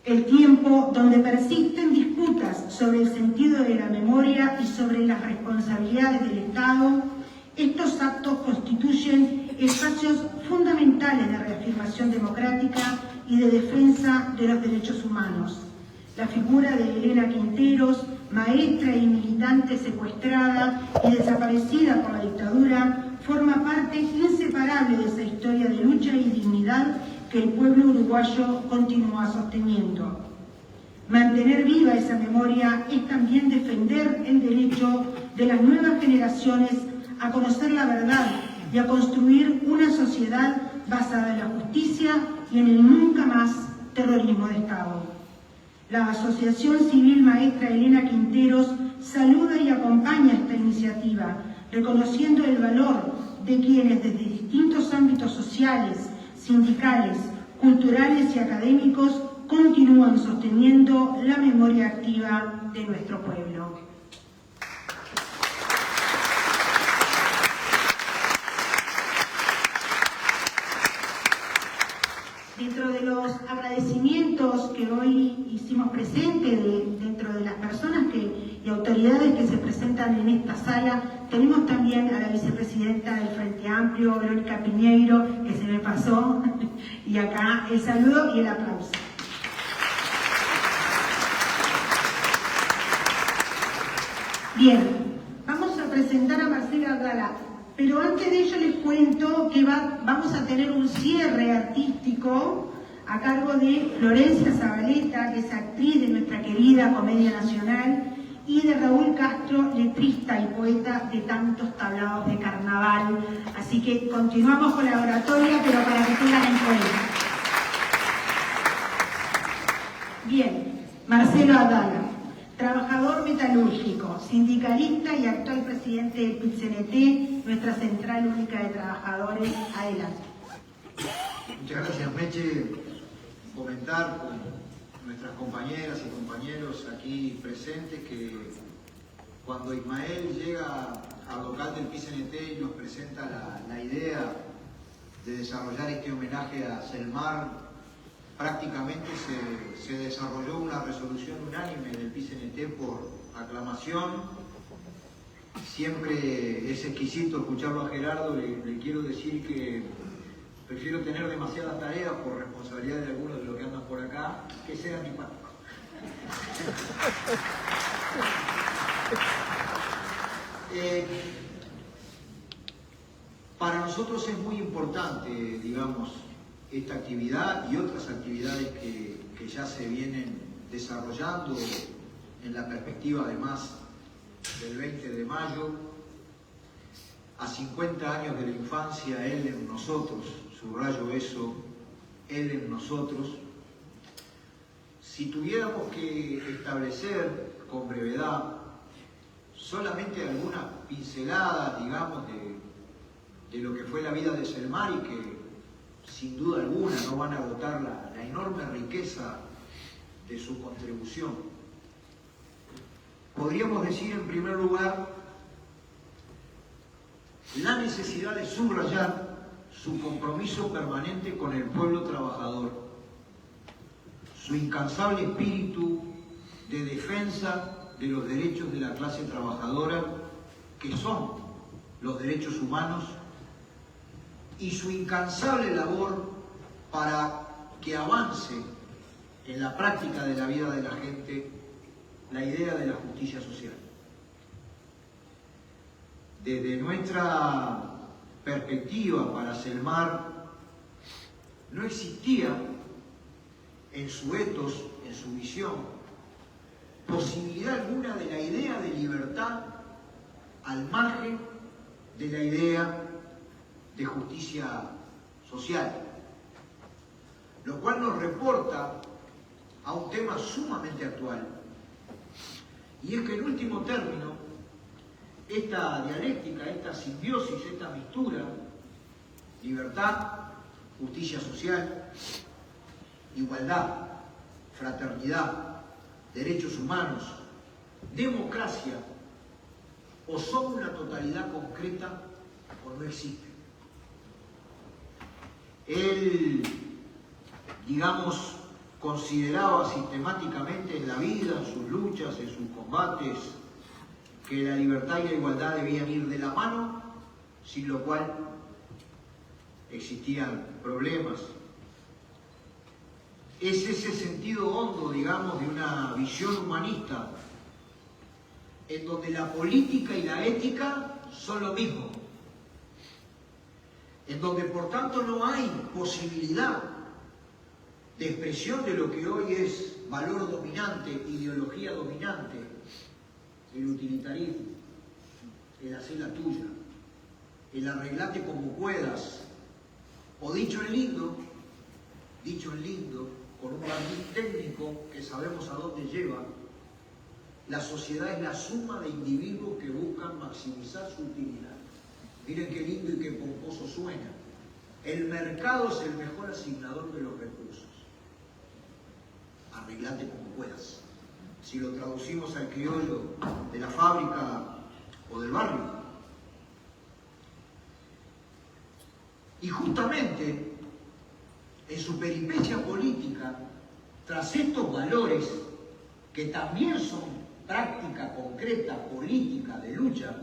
El tiempo donde persisten disputas sobre el sentido de la memoria y sobre las responsabilidades del Estado, estos actos constituyen espacios fundamentales de reafirmación democrática y de defensa de los derechos humanos. La figura de Elena Quinteros, maestra y militante secuestrada y desaparecida por la dictadura, forma parte inseparable de esa historia de lucha y dignidad que el pueblo uruguayo continúa sosteniendo. Mantener viva esa memoria es también defender el derecho de las nuevas generaciones a conocer la verdad y a construir una sociedad basada en la justicia y en el nunca más terrorismo de Estado. La Asociación Civil Maestra Elena Quinteros saluda y acompaña esta iniciativa, reconociendo el valor de quienes desde distintos ámbitos sociales, sindicales, culturales y académicos continúan sosteniendo la memoria activa de nuestro pueblo. Dentro de los agradecimientos que hoy hicimos presente dentro de las personas y autoridades que se presentan en esta sala, tenemos también a la vicepresidenta del Frente Amplio, Verónica Piñeiro, que se me pasó, y acá el saludo y el aplauso. Bien, vamos a presentar a Marcela Abdala, pero antes de ello les cuento que vamos a tener un cierre artístico a cargo de Florencia Zabaleta, que es actriz de nuestra querida Comedia Nacional, y de Raúl Castro, letrista y poeta de tantos tablados de carnaval. Así que continuamos con la oratoria, pero para que tengan en cuenta. Bien, Marcelo Abdala, trabajador metalúrgico, sindicalista y actual presidente del PIT-CNT, nuestra Central Única de Trabajadores. Adelante. Muchas gracias, Meche. Comentar con nuestras compañeras y compañeros aquí presentes que cuando Ismael llega al local del PCNT y nos presenta la idea de desarrollar este homenaje a Selmar, prácticamente se desarrolló una resolución unánime del PCNT por aclamación. Siempre es exquisito escucharlo a Gerardo. Le quiero decir que prefiero tener demasiadas tareas por responsabilidad de algunos de los que andan por acá que ser antipático. Para nosotros es muy importante, digamos, esta actividad y otras actividades que ya se vienen desarrollando en la perspectiva además del 20 de mayo, a 50 años de la infancia, Él en nosotros, subrayo eso, Él en nosotros. Si tuviéramos que establecer con brevedad solamente algunas pinceladas, digamos, de lo que fue la vida de Selmar y que sin duda alguna no van a agotar la enorme riqueza de su contribución. Podríamos decir en primer lugar la necesidad de subrayar su compromiso permanente con el pueblo trabajador, su incansable espíritu de defensa de los derechos de la clase trabajadora, que son los derechos humanos, y su incansable labor para que avance en la práctica de la vida de la gente la idea de la justicia social. Desde nuestra perspectiva, para Selmar no existía en su ethos, en su visión, posibilidad alguna de la idea de libertad al margen de la idea de justicia social, lo cual nos reporta a un tema sumamente actual, y es que en último término esta dialéctica, esta simbiosis, esta mistura, libertad, justicia social, igualdad, fraternidad, derechos humanos, democracia, o son una totalidad concreta o no existen. Él, digamos, consideraba sistemáticamente en la vida, en sus luchas, en sus combates, que la libertad y la igualdad debían ir de la mano, sin lo cual existían problemas. Es ese sentido hondo, digamos, de una visión humanista, en donde la política y la ética son lo mismo, en donde por tanto no hay posibilidad de expresión de lo que hoy es valor dominante, ideología dominante, el utilitarismo, el hacer la tuya, el arreglate como puedas, o dicho en lindo, con un jardín técnico que sabemos a dónde lleva. La sociedad es la suma de individuos que buscan maximizar su utilidad. Miren qué lindo y qué pomposo suena. El mercado es el mejor asignador de los recursos. Arreglate como puedas. Si lo traducimos al criollo de la fábrica o del barrio. Y justamente en su peripecia política, tras estos valores que también son práctica concreta, política, de lucha,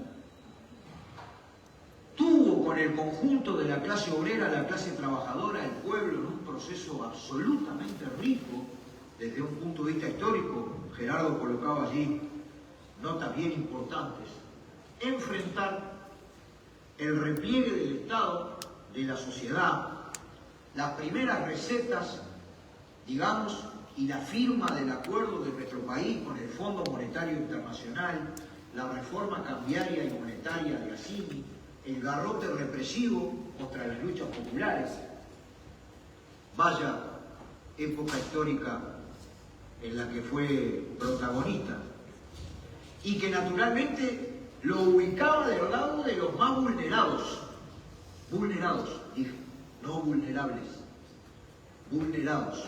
tuvo con el conjunto de la clase obrera, la clase trabajadora, el pueblo, en un proceso absolutamente rico desde un punto de vista histórico. Gerardo colocaba allí notas bien importantes. Enfrentar el repliegue del Estado, de la sociedad, las primeras recetas, digamos, y la firma del acuerdo de nuestro país con el Fondo Monetario Internacional, la reforma cambiaria y monetaria de Assimi, el garrote represivo contra las luchas populares. Vaya época histórica en la que fue protagonista, y que naturalmente lo ubicaba del lado de los más vulnerados. Vulnerados, dije, no vulnerables, vulnerados.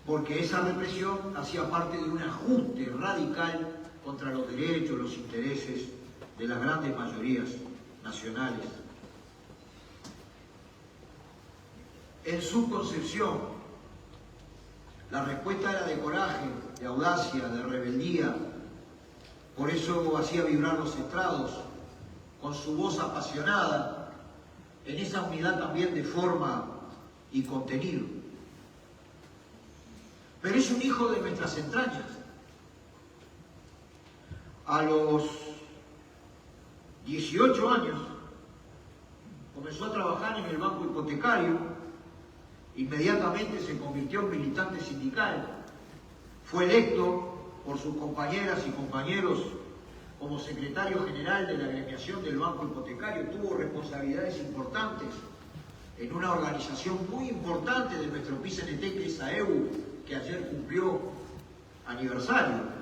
Porque esa represión hacía parte de un ajuste radical contra los derechos, los intereses de las grandes mayorías nacionales. En su concepción, la respuesta era de coraje, de audacia, de rebeldía. Por eso hacía vibrar los estrados, con su voz apasionada, en esa unidad también de forma y contenido. Pero es un hijo de nuestras entrañas. A los 18 años comenzó a trabajar en el banco hipotecario, inmediatamente se convirtió en militante sindical, fue electo por sus compañeras y compañeros como secretario general de la agremiación del banco hipotecario, tuvo responsabilidades importantes en una organización muy importante de nuestro PCNT, que es AEU, que ayer cumplió aniversario.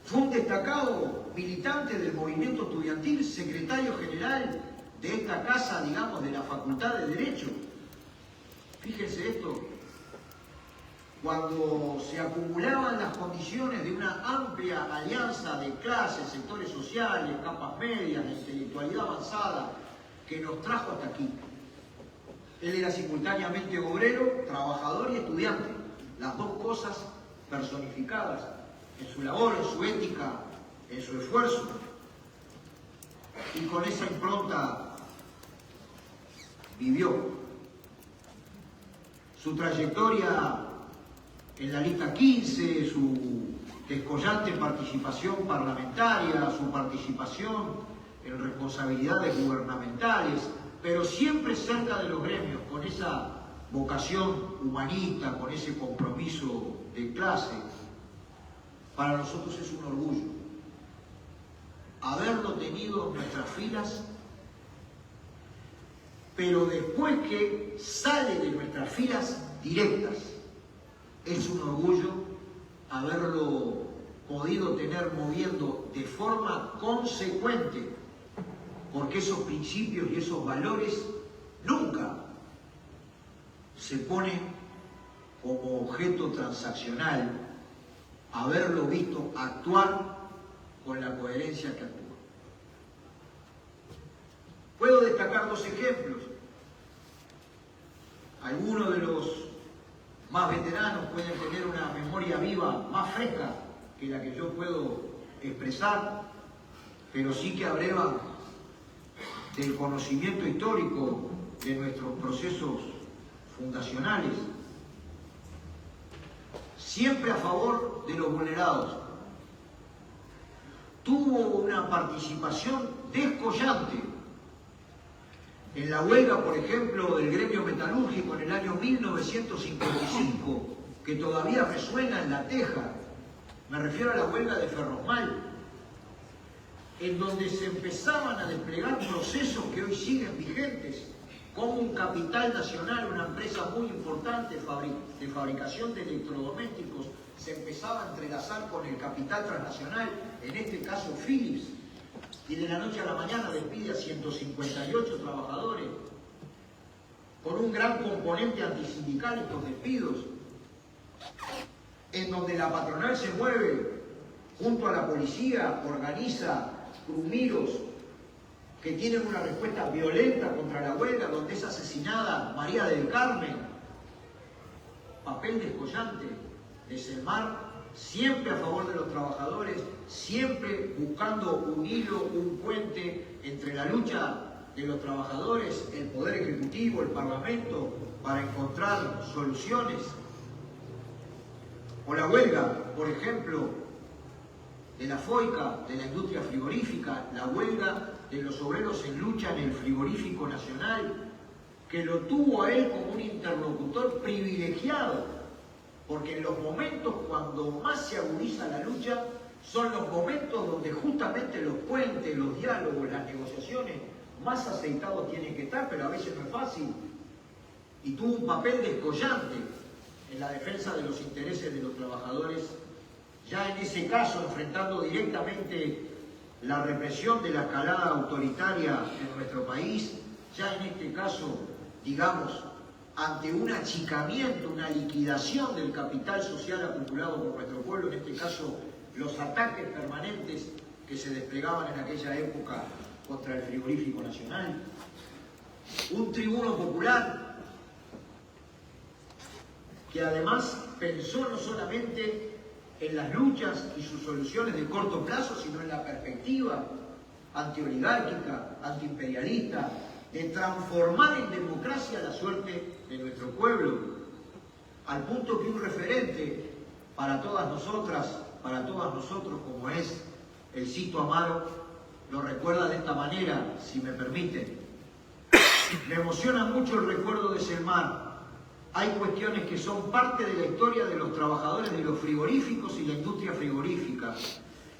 Fue un destacado militante del movimiento estudiantil, secretario general de esta casa, digamos, de la Facultad de Derecho. Fíjense esto, cuando se acumulaban las condiciones de una amplia alianza de clases, sectores sociales, capas medias, de intelectualidad avanzada, que nos trajo hasta aquí. Él era simultáneamente obrero, trabajador y estudiante, las dos cosas personificadas en su labor, en su ética, en su esfuerzo. Y con esa impronta vivió. Su trayectoria en la lista 15, su descollante participación parlamentaria, su participación en responsabilidades gubernamentales, pero siempre cerca de los gremios, con esa vocación humanista, con ese compromiso de clase. Para nosotros es un orgullo haberlo tenido en nuestras filas, pero después que sale de nuestras filas directas, es un orgullo haberlo podido tener moviendo de forma consecuente, porque esos principios y esos valores nunca se ponen como objeto transaccional, haberlo visto actuar con la coherencia que actúa. Puedo destacar dos ejemplos. Algunos de los más veteranos pueden tener una memoria viva más fresca que la que yo puedo expresar, pero sí que abrevan del conocimiento histórico de nuestros procesos fundacionales, siempre a favor de los vulnerados. Tuvo una participación descollante en la huelga, por ejemplo, del gremio metalúrgico en el año 1955, que todavía resuena en La Teja. Me refiero a la huelga de Ferrosmal, en donde se empezaban a desplegar procesos que hoy siguen vigentes, como un Capital Nacional, una empresa muy importante de fabricación de electrodomésticos, se empezaba a entrelazar con el capital transnacional, en este caso Philips, y de la noche a la mañana despide a 158 trabajadores, con un gran componente antisindical estos despidos, en donde la patronal se mueve junto a la policía, organiza crumiros que tienen una respuesta violenta contra la huelga, donde es asesinada María del Carmen. Papel descollante de Selmar, siempre a favor de los trabajadores, siempre buscando un hilo, un puente entre la lucha de los trabajadores, el Poder Ejecutivo, el Parlamento, para encontrar soluciones. O la huelga, por ejemplo, de la FOICA, de la industria frigorífica, la huelga de los obreros en lucha en el frigorífico nacional, que lo tuvo a él como un interlocutor privilegiado, porque en los momentos cuando más se agudiza la lucha son los momentos donde justamente los puentes, los diálogos, las negociaciones más aceitados tienen que estar, pero a veces no es fácil. Y tuvo un papel descollante en la defensa de los intereses de los trabajadores ya en ese caso enfrentando directamente la represión de la escalada autoritaria en nuestro país, ya en este caso, digamos, ante un achicamiento, una liquidación del capital social acumulado por nuestro pueblo, en este caso los ataques permanentes que se desplegaban en aquella época contra el frigorífico nacional, un tribuno popular que además pensó no solamente en las luchas y sus soluciones de corto plazo, sino en la perspectiva antioligárquica, antiimperialista, de transformar en democracia la suerte de nuestro pueblo, al punto que un referente para todas nosotras, para todos nosotros, como es el Cito Amaro, lo recuerda de esta manera, si me permiten. Me emociona mucho el recuerdo de Selmar. Hay cuestiones que son parte de la historia de los trabajadores de los frigoríficos y la industria frigorífica.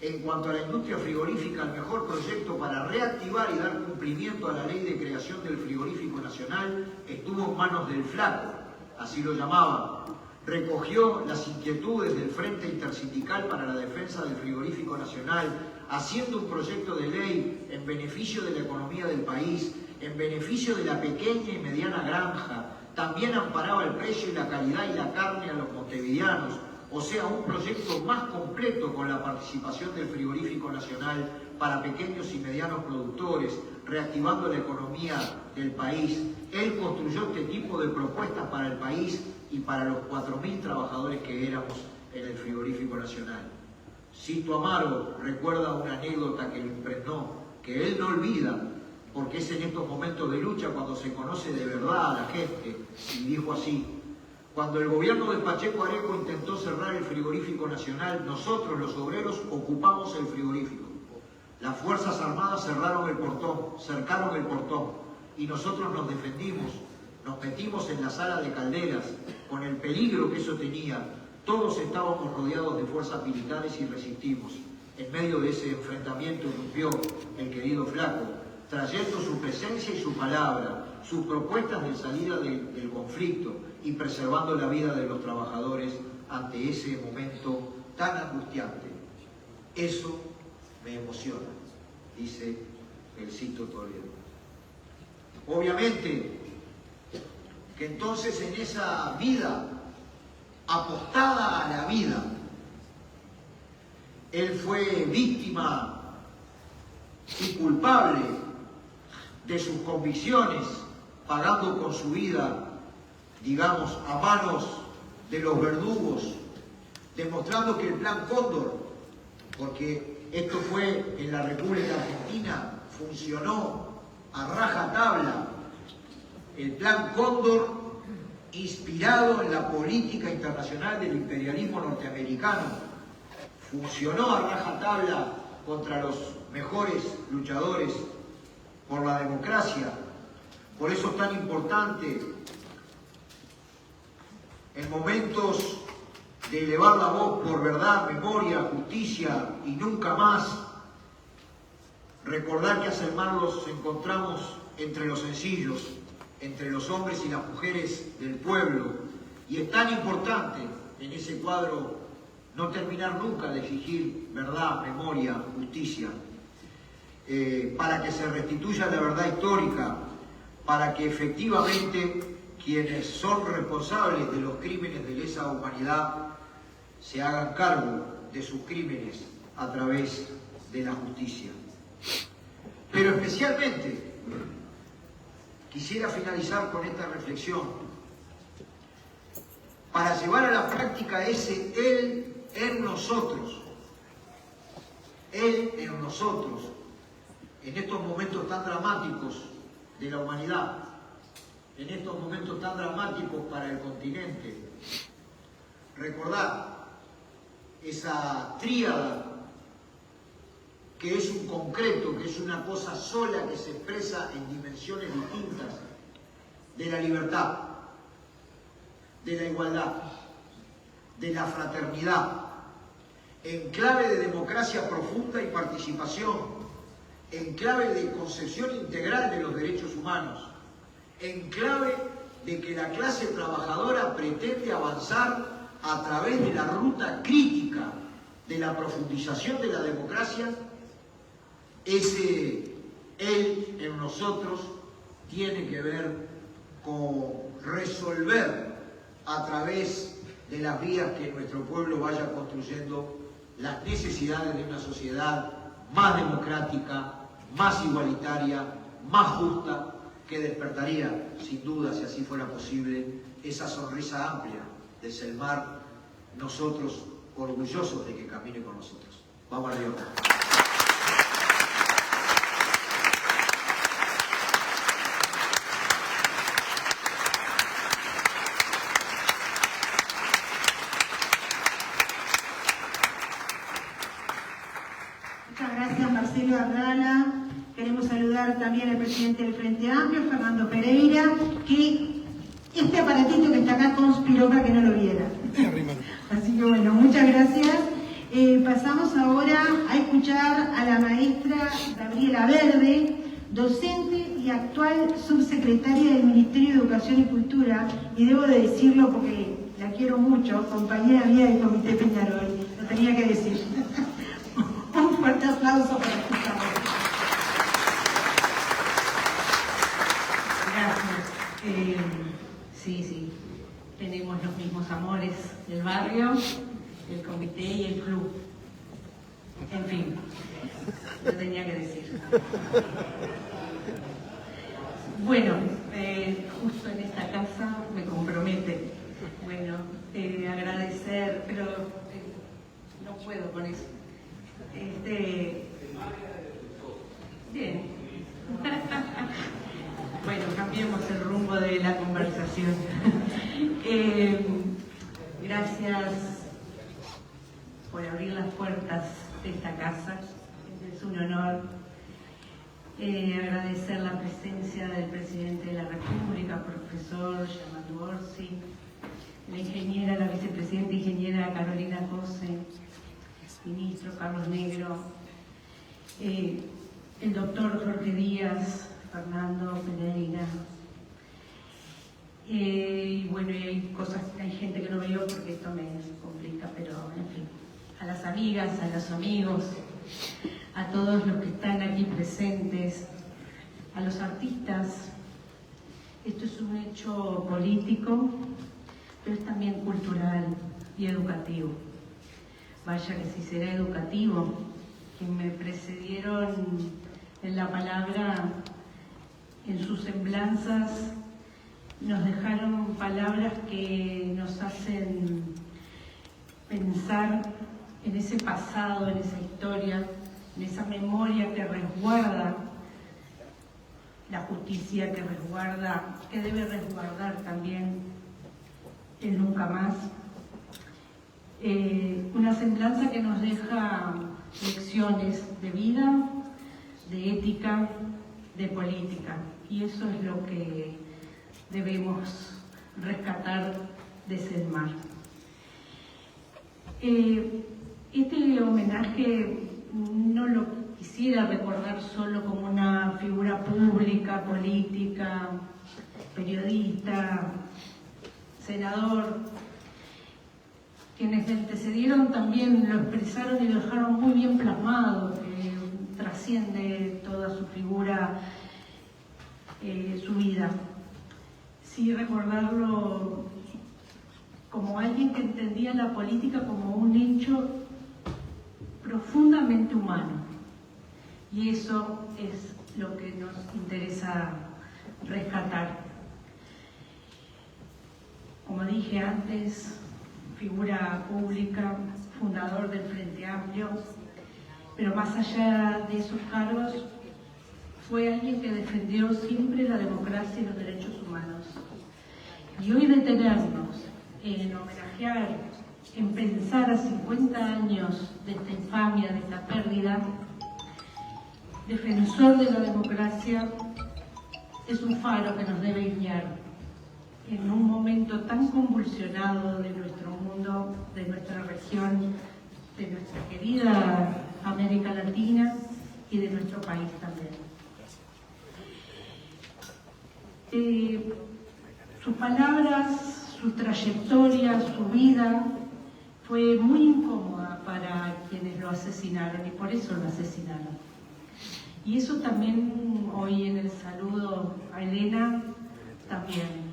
En cuanto a la industria frigorífica, el mejor proyecto para reactivar y dar cumplimiento a la ley de creación del frigorífico nacional estuvo en manos del Flaco, así lo llamaban. Recogió las inquietudes del Frente Intersindical para la Defensa del Frigorífico Nacional, haciendo un proyecto de ley en beneficio de la economía del país, en beneficio de la pequeña y mediana granja. También amparaba el precio y la calidad y la carne a los montevideanos, o sea, un proyecto más completo con la participación del frigorífico nacional para pequeños y medianos productores, reactivando la economía del país. Él construyó este tipo de propuestas para el país y para los 4.000 trabajadores que éramos en el frigorífico nacional. Cito Amaro recuerda una anécdota que lo impregnó, que él no olvida, porque es en estos momentos de lucha cuando se conoce de verdad a la gente, y dijo así: cuando el gobierno de Pacheco Areco intentó cerrar el frigorífico nacional, nosotros los obreros ocupamos el frigorífico. Las Fuerzas Armadas cerraron el portón, cercaron el portón, y nosotros nos defendimos, nos metimos en la sala de calderas, con el peligro que eso tenía. Todos estábamos rodeados de fuerzas militares y resistimos. En medio de ese enfrentamiento irrumpió el querido Flaco, trayendo su presencia y su palabra, sus propuestas de salida del conflicto y preservando la vida de los trabajadores ante ese momento tan angustiante. Eso me emociona, dice el Cito Toledo. Obviamente que entonces en esa vida, apostada a la vida, él fue víctima y culpable de sus convicciones, pagando con su vida, digamos, a manos de los verdugos, demostrando que el Plan Cóndor, porque esto fue en la República Argentina, funcionó a rajatabla, el Plan Cóndor inspirado en la política internacional del imperialismo norteamericano, funcionó a rajatabla contra los mejores luchadores por la democracia. Por eso es tan importante en momentos de elevar la voz por verdad, memoria, justicia y nunca más, recordar que a Selmar los encontramos entre los sencillos, entre los hombres y las mujeres del pueblo, y es tan importante en ese cuadro no terminar nunca de exigir verdad, memoria, justicia, para que se restituya la verdad histórica, para que efectivamente quienes son responsables de los crímenes de lesa humanidad se hagan cargo de sus crímenes a través de la justicia. Pero especialmente quisiera finalizar con esta reflexión para llevar a la práctica ese Él en nosotros. Él en nosotros, en estos momentos tan dramáticos de la humanidad, en estos momentos tan dramáticos para el continente. Recordar esa tríada que es un concreto, que es una cosa sola que se expresa en dimensiones distintas, de la libertad, de la igualdad, de la fraternidad, en clave de democracia profunda y participación, en clave de concepción integral de los derechos humanos, en clave de que la clase trabajadora pretende avanzar a través de la ruta crítica de la profundización de la democracia, ese él en nosotros tiene que ver con resolver a través de las vías que nuestro pueblo vaya construyendo las necesidades de una sociedad más democrática, más igualitaria, más justa, que despertaría, sin duda, si así fuera posible, esa sonrisa amplia de Selmar, nosotros orgullosos de que camine con nosotros. Vamos arriba. Muchas gracias, Marcelo Ardala. Queremos saludar también al presidente del Frente Amplio, Fernando Pereira, que este aparatito que está acá conspiró para que no lo viera. Así que bueno, muchas gracias. Pasamos ahora a escuchar a la maestra Gabriela Verde, docente y actual subsecretaria del Ministerio de Educación y Cultura, y debo de decirlo porque la quiero mucho, compañera mía del Comité Peñarol, lo tenía que decir. Un fuerte aplauso para esta. Gracias. Sí, tenemos los mismos amores del barrio, el comité y el club. En fin, lo tenía que decir. Bueno, justo en esta casa me compromete. Bueno, agradecer, pero no puedo con eso. Bien. Bueno, cambiemos el rumbo de la conversación. Gracias por abrir las puertas de esta casa. Es un honor. Agradecer la presencia del presidente de la República, profesor Germán Orsi, la vicepresidenta ingeniera Carolina Cose, ministro Carlos Negro, el doctor Jorge Díaz, Fernando Pereira. Y bueno, hay gente que no veo porque esto me complica, pero en fin, a las amigas, a los amigos, a todos los que están aquí presentes, a los artistas. Esto es un hecho político, pero es también cultural y educativo. Vaya que si será educativo, quien me precedieron en la palabra, en sus semblanzas, nos dejaron palabras que nos hacen pensar en ese pasado, en esa historia, en esa memoria que resguarda la justicia, que debe resguardar también el nunca más. Una semblanza que nos deja lecciones de vida, de ética, de política, y eso es lo que debemos rescatar de Selmar. Este homenaje no lo quisiera recordar solo como una figura pública, política, periodista, senador. Quienes le antecedieron también lo expresaron y lo dejaron muy bien plasmado, que trasciende toda su figura, su vida. Sí, recordarlo como alguien que entendía la política como un hecho profundamente humano. Y eso es lo que nos interesa rescatar. Como dije antes, figura pública, fundador del Frente Amplio, pero más allá de esos cargos, fue alguien que defendió siempre la democracia y los derechos humanos. Y hoy detenernos en homenajear, en pensar a 50 años de esta infamia, de esta pérdida, defensor de la democracia, es un faro que nos debe guiar en un momento tan convulsionado de nuestro mundo, de nuestra región, de nuestra querida América Latina y de nuestro país también. Sus palabras, su trayectoria, su vida fue muy incómoda para quienes lo asesinaron, y por eso lo asesinaron. Y eso también hoy en el saludo a Elena, también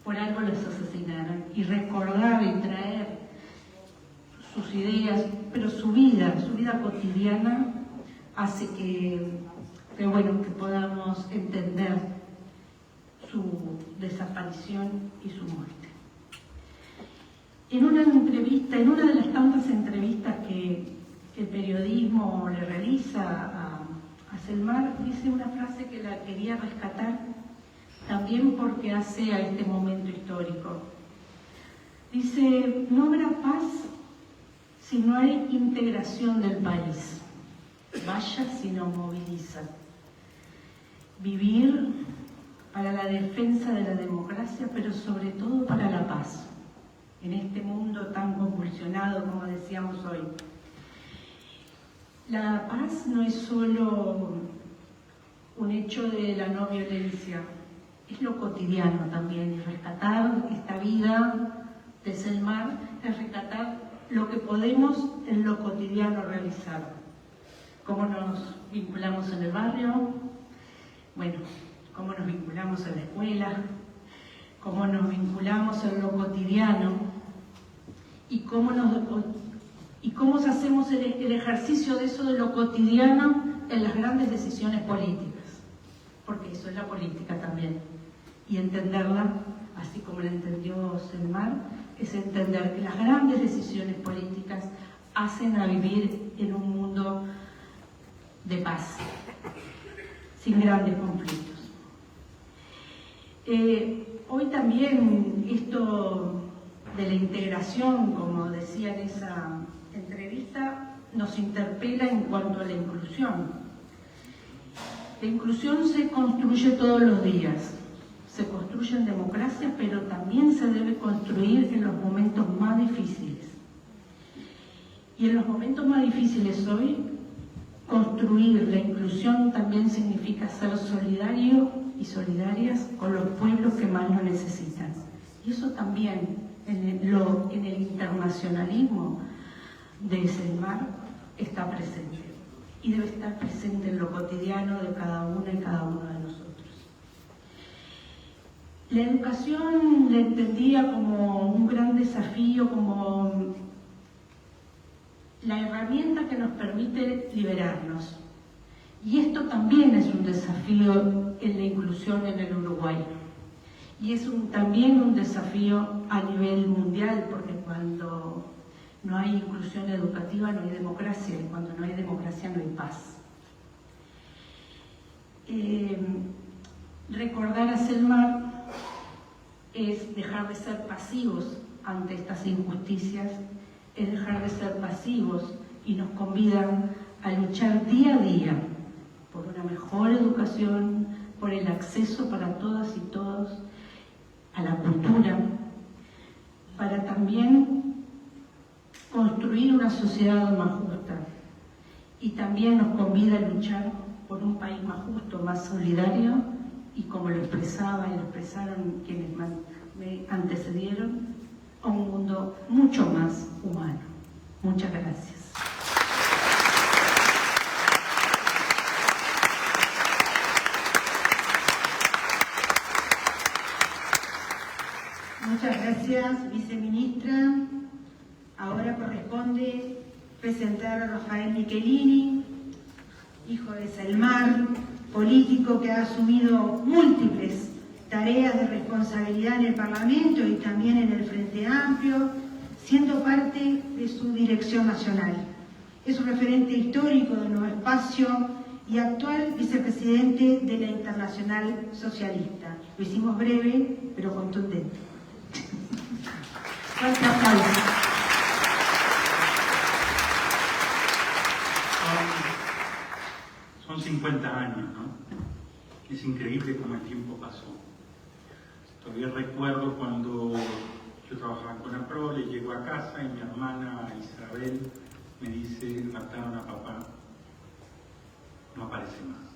por algo los asesinaron, y recordar y traer sus ideas, pero su vida cotidiana hace que podamos entender su desaparición y su muerte. En una de las tantas entrevistas que el periodismo le realiza a Selmar, dice una frase que la quería rescatar también porque hace a este momento histórico. Dice: no habrá paz si no hay integración del país. Vaya si no moviliza. Vivir para la defensa de la democracia, pero sobre todo para la paz, en este mundo tan convulsionado como decíamos hoy. La paz no es solo un hecho de la no violencia, es lo cotidiano también, y rescatar esta vida de Selmar es rescatar lo que podemos en lo cotidiano realizar. Cómo nos vinculamos en el barrio, bueno, cómo nos vinculamos en la escuela, cómo nos vinculamos en lo cotidiano y cómo hacemos el ejercicio de eso de lo cotidiano en las grandes decisiones políticas, porque eso es la política también. Y entenderla, así como la entendió Selmar, es entender que las grandes decisiones políticas hacen a vivir en un mundo de paz, sin grandes conflictos. Hoy también esto de la integración, como decía en esa entrevista, nos interpela en cuanto a la inclusión. La inclusión se construye todos los días, se construye en democracia, pero también se debe construir en los momentos más difíciles. Y en los momentos más difíciles hoy, construir la inclusión también significa ser solidario y solidarias con los pueblos que más lo necesitan. Y eso también en el internacionalismo de Selmar está presente. Y debe estar presente en lo cotidiano de cada una y cada uno de nosotros. La educación la entendía como un gran desafío, como la herramienta que nos permite liberarnos. Y esto también es un desafío en la inclusión en el Uruguay. Y es también un desafío a nivel mundial, porque cuando no hay inclusión educativa no hay democracia, y cuando no hay democracia no hay paz. Recordar a Selmar es dejar de ser pasivos ante estas injusticias, es dejar de ser pasivos, y nos convidan a luchar día a día por una mejor educación, por el acceso para todas y todos a la cultura, para también construir una sociedad más justa. Y también nos convida a luchar por un país más justo, más solidario, y como lo expresaba y lo expresaron quienes me antecedieron, a un mundo mucho más humano. Muchas gracias. Muchas gracias, viceministra. Ahora corresponde presentar a Rafael Michelini, hijo de Selmar, político que ha asumido múltiples tareas de responsabilidad en el Parlamento y también en el Frente Amplio, siendo parte de su dirección nacional. Es un referente histórico del nuevo espacio y actual vicepresidente de la Internacional Socialista. Lo hicimos breve, pero contundente. Fuerte aplauso. Son 50 años, ¿no? Es increíble cómo el tiempo pasó. Todavía recuerdo cuando yo trabajaba con APROLE, llego a casa y mi hermana Isabel me dice: mataron a papá, no aparece más.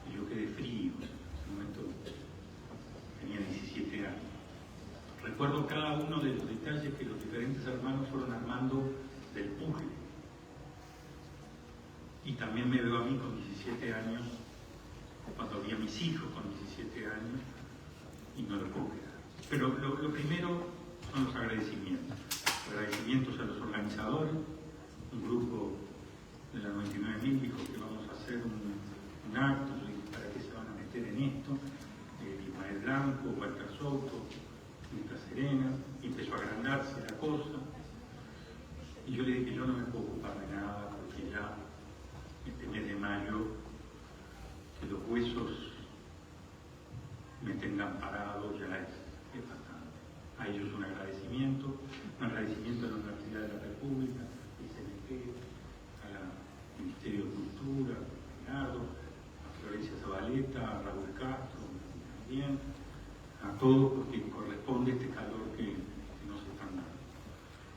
Y yo quedé frío, en ese momento tenía 17 años. recuerdo cada uno de los detalles que los diferentes hermanos fueron armando del puzzle. Y también me veo a mí con 17 años, cuando vi a mis hijos con 17 años, y no lo puedo creer. Pero lo primero son los agradecimientos. Agradecimientos a los organizadores, un grupo de la 99.000 dijo que vamos a hacer un acto, yo dije, ¿para qué se van a meter en esto? Ismael Blanco, Walter Soto, Luisa Serena, y empezó a agrandarse la cosa. Y yo le dije que yo no me puedo ocupar de nada, porque ya este mes de mayo, que los huesos me tengan parado, ya es bastante. A ellos un agradecimiento a la Universidad de la República, al CNP, al Ministerio de Cultura, a Leonardo, a Florencia Zabaleta, a Raúl Castro, también, a todos, porque corresponde este calor que nos están dando.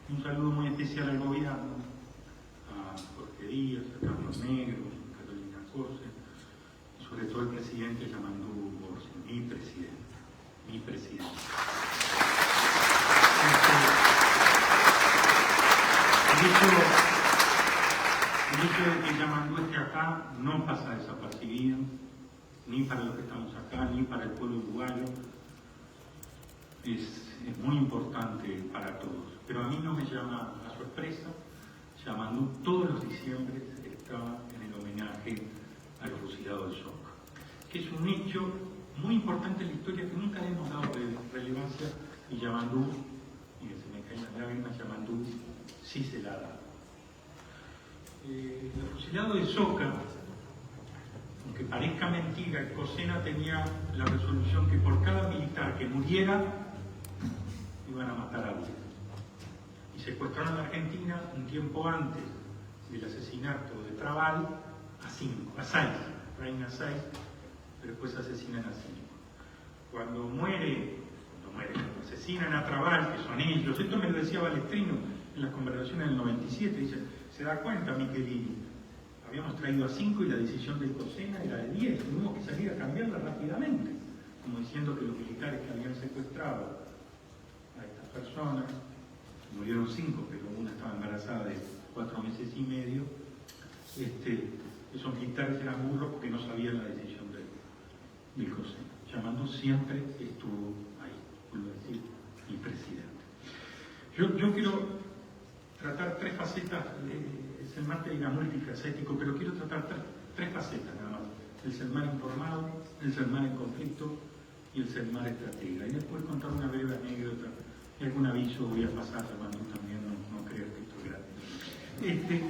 Un saludo muy especial al gobierno, a Jorge Díaz, a Carlos Negro, a Carolina Cose, y sobre todo al presidente Yamandú Borges, mi presidente. El hecho de que Yamandú esté acá no pasa desapercibido, ni para los que estamos acá, ni para el pueblo uruguayo. Es muy importante para todos. Pero a mí no me llama a sorpresa. Yamandú todos los diciembres está en el homenaje a los fusilados del Soca, que es un hecho muy importante en la historia que nunca le hemos dado relevancia, y Yamandú, y se me caen las lágrimas, Yamandú sí se la da. Los fusilados de Soca, aunque parezca mentira, el COSENA tenía la resolución que por cada militar que muriera iban a matar a 10. Y secuestraron a Argentina un tiempo antes del asesinato de Trabal a 6, traen a 6, pero después asesinan a 5. Cuando asesinan a Trabal, que son ellos, esto me lo decía Balestrino en las conversaciones del 97, dice, se da cuenta, Miquelini, habíamos traído a 5 y la decisión del COSENA era de 10, tuvimos que salir a cambiarla rápidamente, como diciendo que los militares que habían secuestrado a estas personas, murieron 5, pero una estaba embarazada de 4 meses y medio, esos militares eran burros porque no sabían la decisión del COSENA. Yamandú siempre estuvo ahí, vuelvo a decir, mi presidente. Yo quiero tratar 3 facetas, el CELMAR era multifacético, pero quiero tratar 3 facetas nada más. El CELMAR informado, el CELMAR en conflicto y el CELMAR estratega. Y después contar una breve anécdota y algún aviso voy a pasar, Yamandú también, no creo que esto es gratis.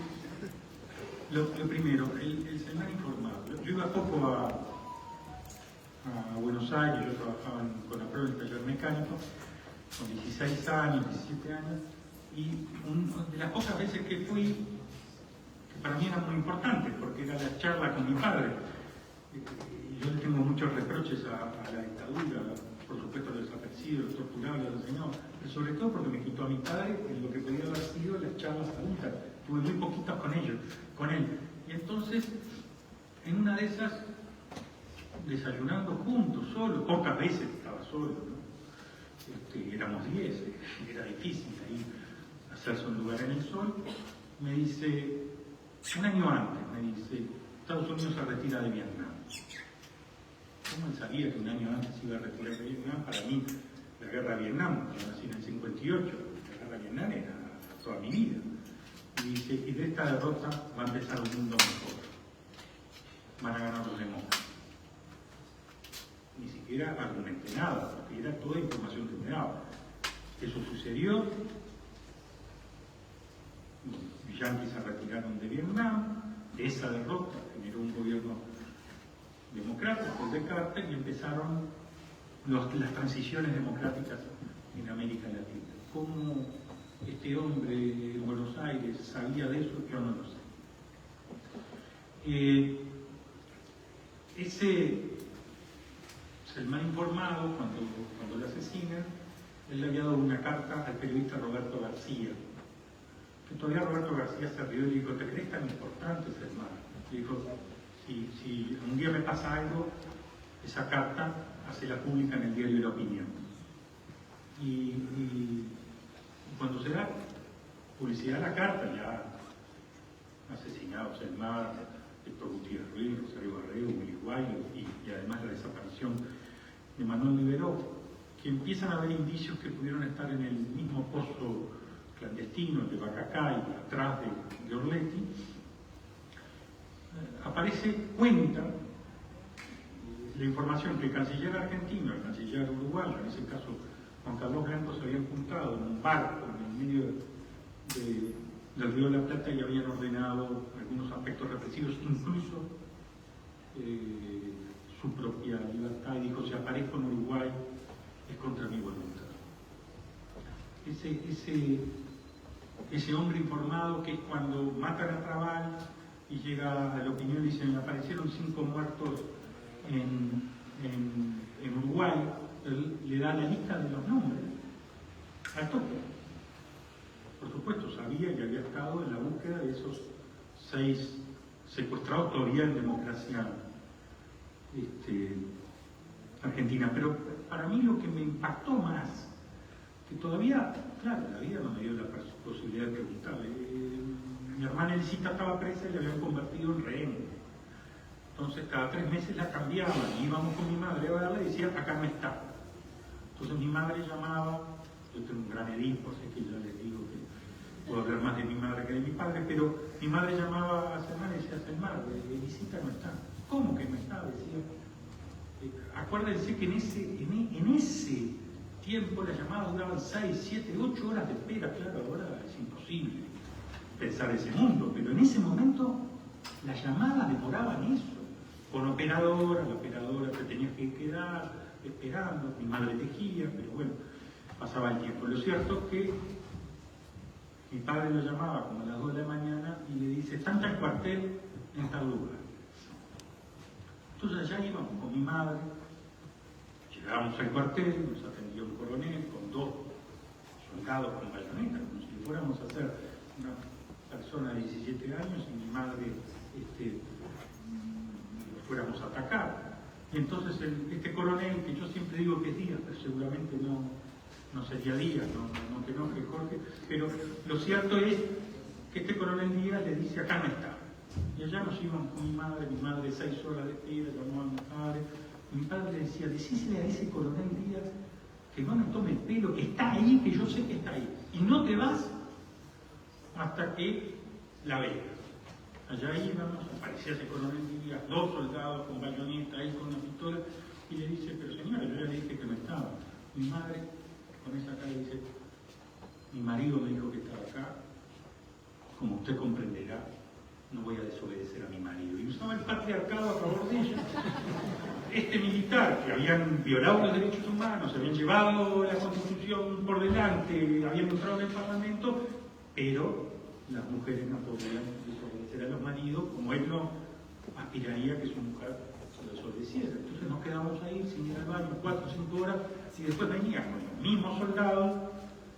Lo primero, el CELMAR informado. Yo iba poco a Buenos Aires, yo trabajaba con APRO en el taller mecánico, con 16 años, 17 años, y de las pocas veces que fui, que para mí era muy importante, porque era la charla con mi padre. Yo le tengo muchos reproches a la dictadura, por supuesto a los desaparecidos, a los torturados, a los asesinados, pero sobre todo porque me quitó a mi padre en lo que podía haber sido las charlas adultas. Tuve muy poquitas con él. Y entonces, en una de esas, desayunando juntos, solo, pocas veces estaba solo, ¿no? Éramos 10, era difícil ahí hacerse un lugar en el sol. Me dice, un año antes, me dice, Estados Unidos se retira de Vietnam. ¿Cómo él sabía que un año antes iba a retirar de Vietnam? Para mí, la guerra de Vietnam, yo nací en el 58, la guerra de Vietnam era toda mi vida. Y dice, y de esta derrota va a empezar un mundo mejor. Van a ganar los demócratas. Ni siquiera argumenté nada, porque era toda información que me daba. Eso sucedió, los yanquis se retiraron de Vietnam, de esa derrota generó un gobierno democrático, el de Carter, y empezaron las transiciones democráticas en América Latina. ¿Cómo este hombre en Buenos Aires sabía de eso? Yo no lo sé. Ese CELMAR informado, cuando lo asesinan, él le había dado una carta al periodista Roberto García, que todavía Roberto García se rió y le dijo, ¿te crees tan importante, CELMAR? Le dijo, si un día me pasa algo, esa carta hacela pública en el diario La Opinión. Y cuando se da publicidad a la carta, ya asesinados en mar, Héctor Gutiérrez Ruiz, Rosario Barrero, Willy Guayo y además la desaparición de Manuel Liberó, que empiezan a haber indicios que pudieron estar en el mismo pozo clandestino, el de Bacacay, atrás de Orletti, cuenta la información que el canciller argentino, el canciller uruguayo, en ese caso Juan Carlos Blanco, se habían juntado en un barco en el medio del Río de la Plata y habían ordenado algunos aspectos represivos, incluso su propia libertad, y dijo: si aparezco en Uruguay es contra mi voluntad. Ese hombre informado, que cuando matan a Trabal y llega a la opinión y dicen: aparecieron 5 muertos en Uruguay, él le da la lista de los nombres al toque. Por supuesto, sabía que había estado en la búsqueda de esos 6 secuestrados todavía en democracia argentina. Pero para mí lo que me impactó más, que todavía, claro, la vida no me dio la posibilidad de preguntarle. Mi hermana Elisita estaba presa y la habían convertido en rehén. Entonces cada 3 meses la cambiaban, y íbamos con mi madre a verla y decía: acá no está. Entonces mi madre llamaba, yo tengo un gran Edipo, así que ya les digo que puedo hablar más de mi madre que de mi padre, pero mi madre llamaba a Selmar y decía: Selmar, Elisita no está. ¿Cómo que no está? Decía. Acuérdense que en ese tiempo las llamadas duraban 6, 7, 8 horas de espera. Claro, ahora es imposible pensar ese mundo, pero en ese momento las llamadas demoraban eso. Con operadora, la operadora te tenías que quedar esperando, mi madre tejía, pero bueno, pasaba el tiempo. Lo cierto es que mi padre lo llamaba como a las 2 de la mañana y le dice: está en tal cuartel, en tal lugar. Entonces allá íbamos con mi madre, llegábamos al cuartel, nos atendió un coronel con 2 soldados con bayoneta, como si fuéramos a hacer una persona de 17 años y mi madre lo fuéramos a atacar. Y entonces este coronel, que yo siempre digo que es Díaz, pero seguramente no sería Díaz, no te enojes, Jorge, pero lo cierto es que este coronel Díaz le dice: acá no está. Y allá nos íbamos con mi madre 6 horas de espera, llamó a mi padre. Mi padre le decía: decísele a ese coronel Díaz que no me tome el pelo, que está ahí, que yo sé que está ahí. Y no te vas hasta que la veas. Allá íbamos, aparecía ese coronel Díaz, 2 soldados con bayoneta, ahí con una pistola, y le dice: pero señora, yo ya le dije que no estaba. Mi madre, con esa cara, dice: mi marido me dijo que estaba acá, como usted comprenderá, no voy a desobedecer a mi marido. Y usaba el patriarcado a favor de ella. Este militar, que habían violado los derechos humanos, habían llevado la Constitución por delante, habían entrado en el Parlamento, pero las mujeres no podían desobedecer a los maridos, como él no aspiraría que su mujer se desobedeciera. Entonces nos quedamos ahí sin ir al baño 4 o 5 horas, y después venían con los mismos soldados,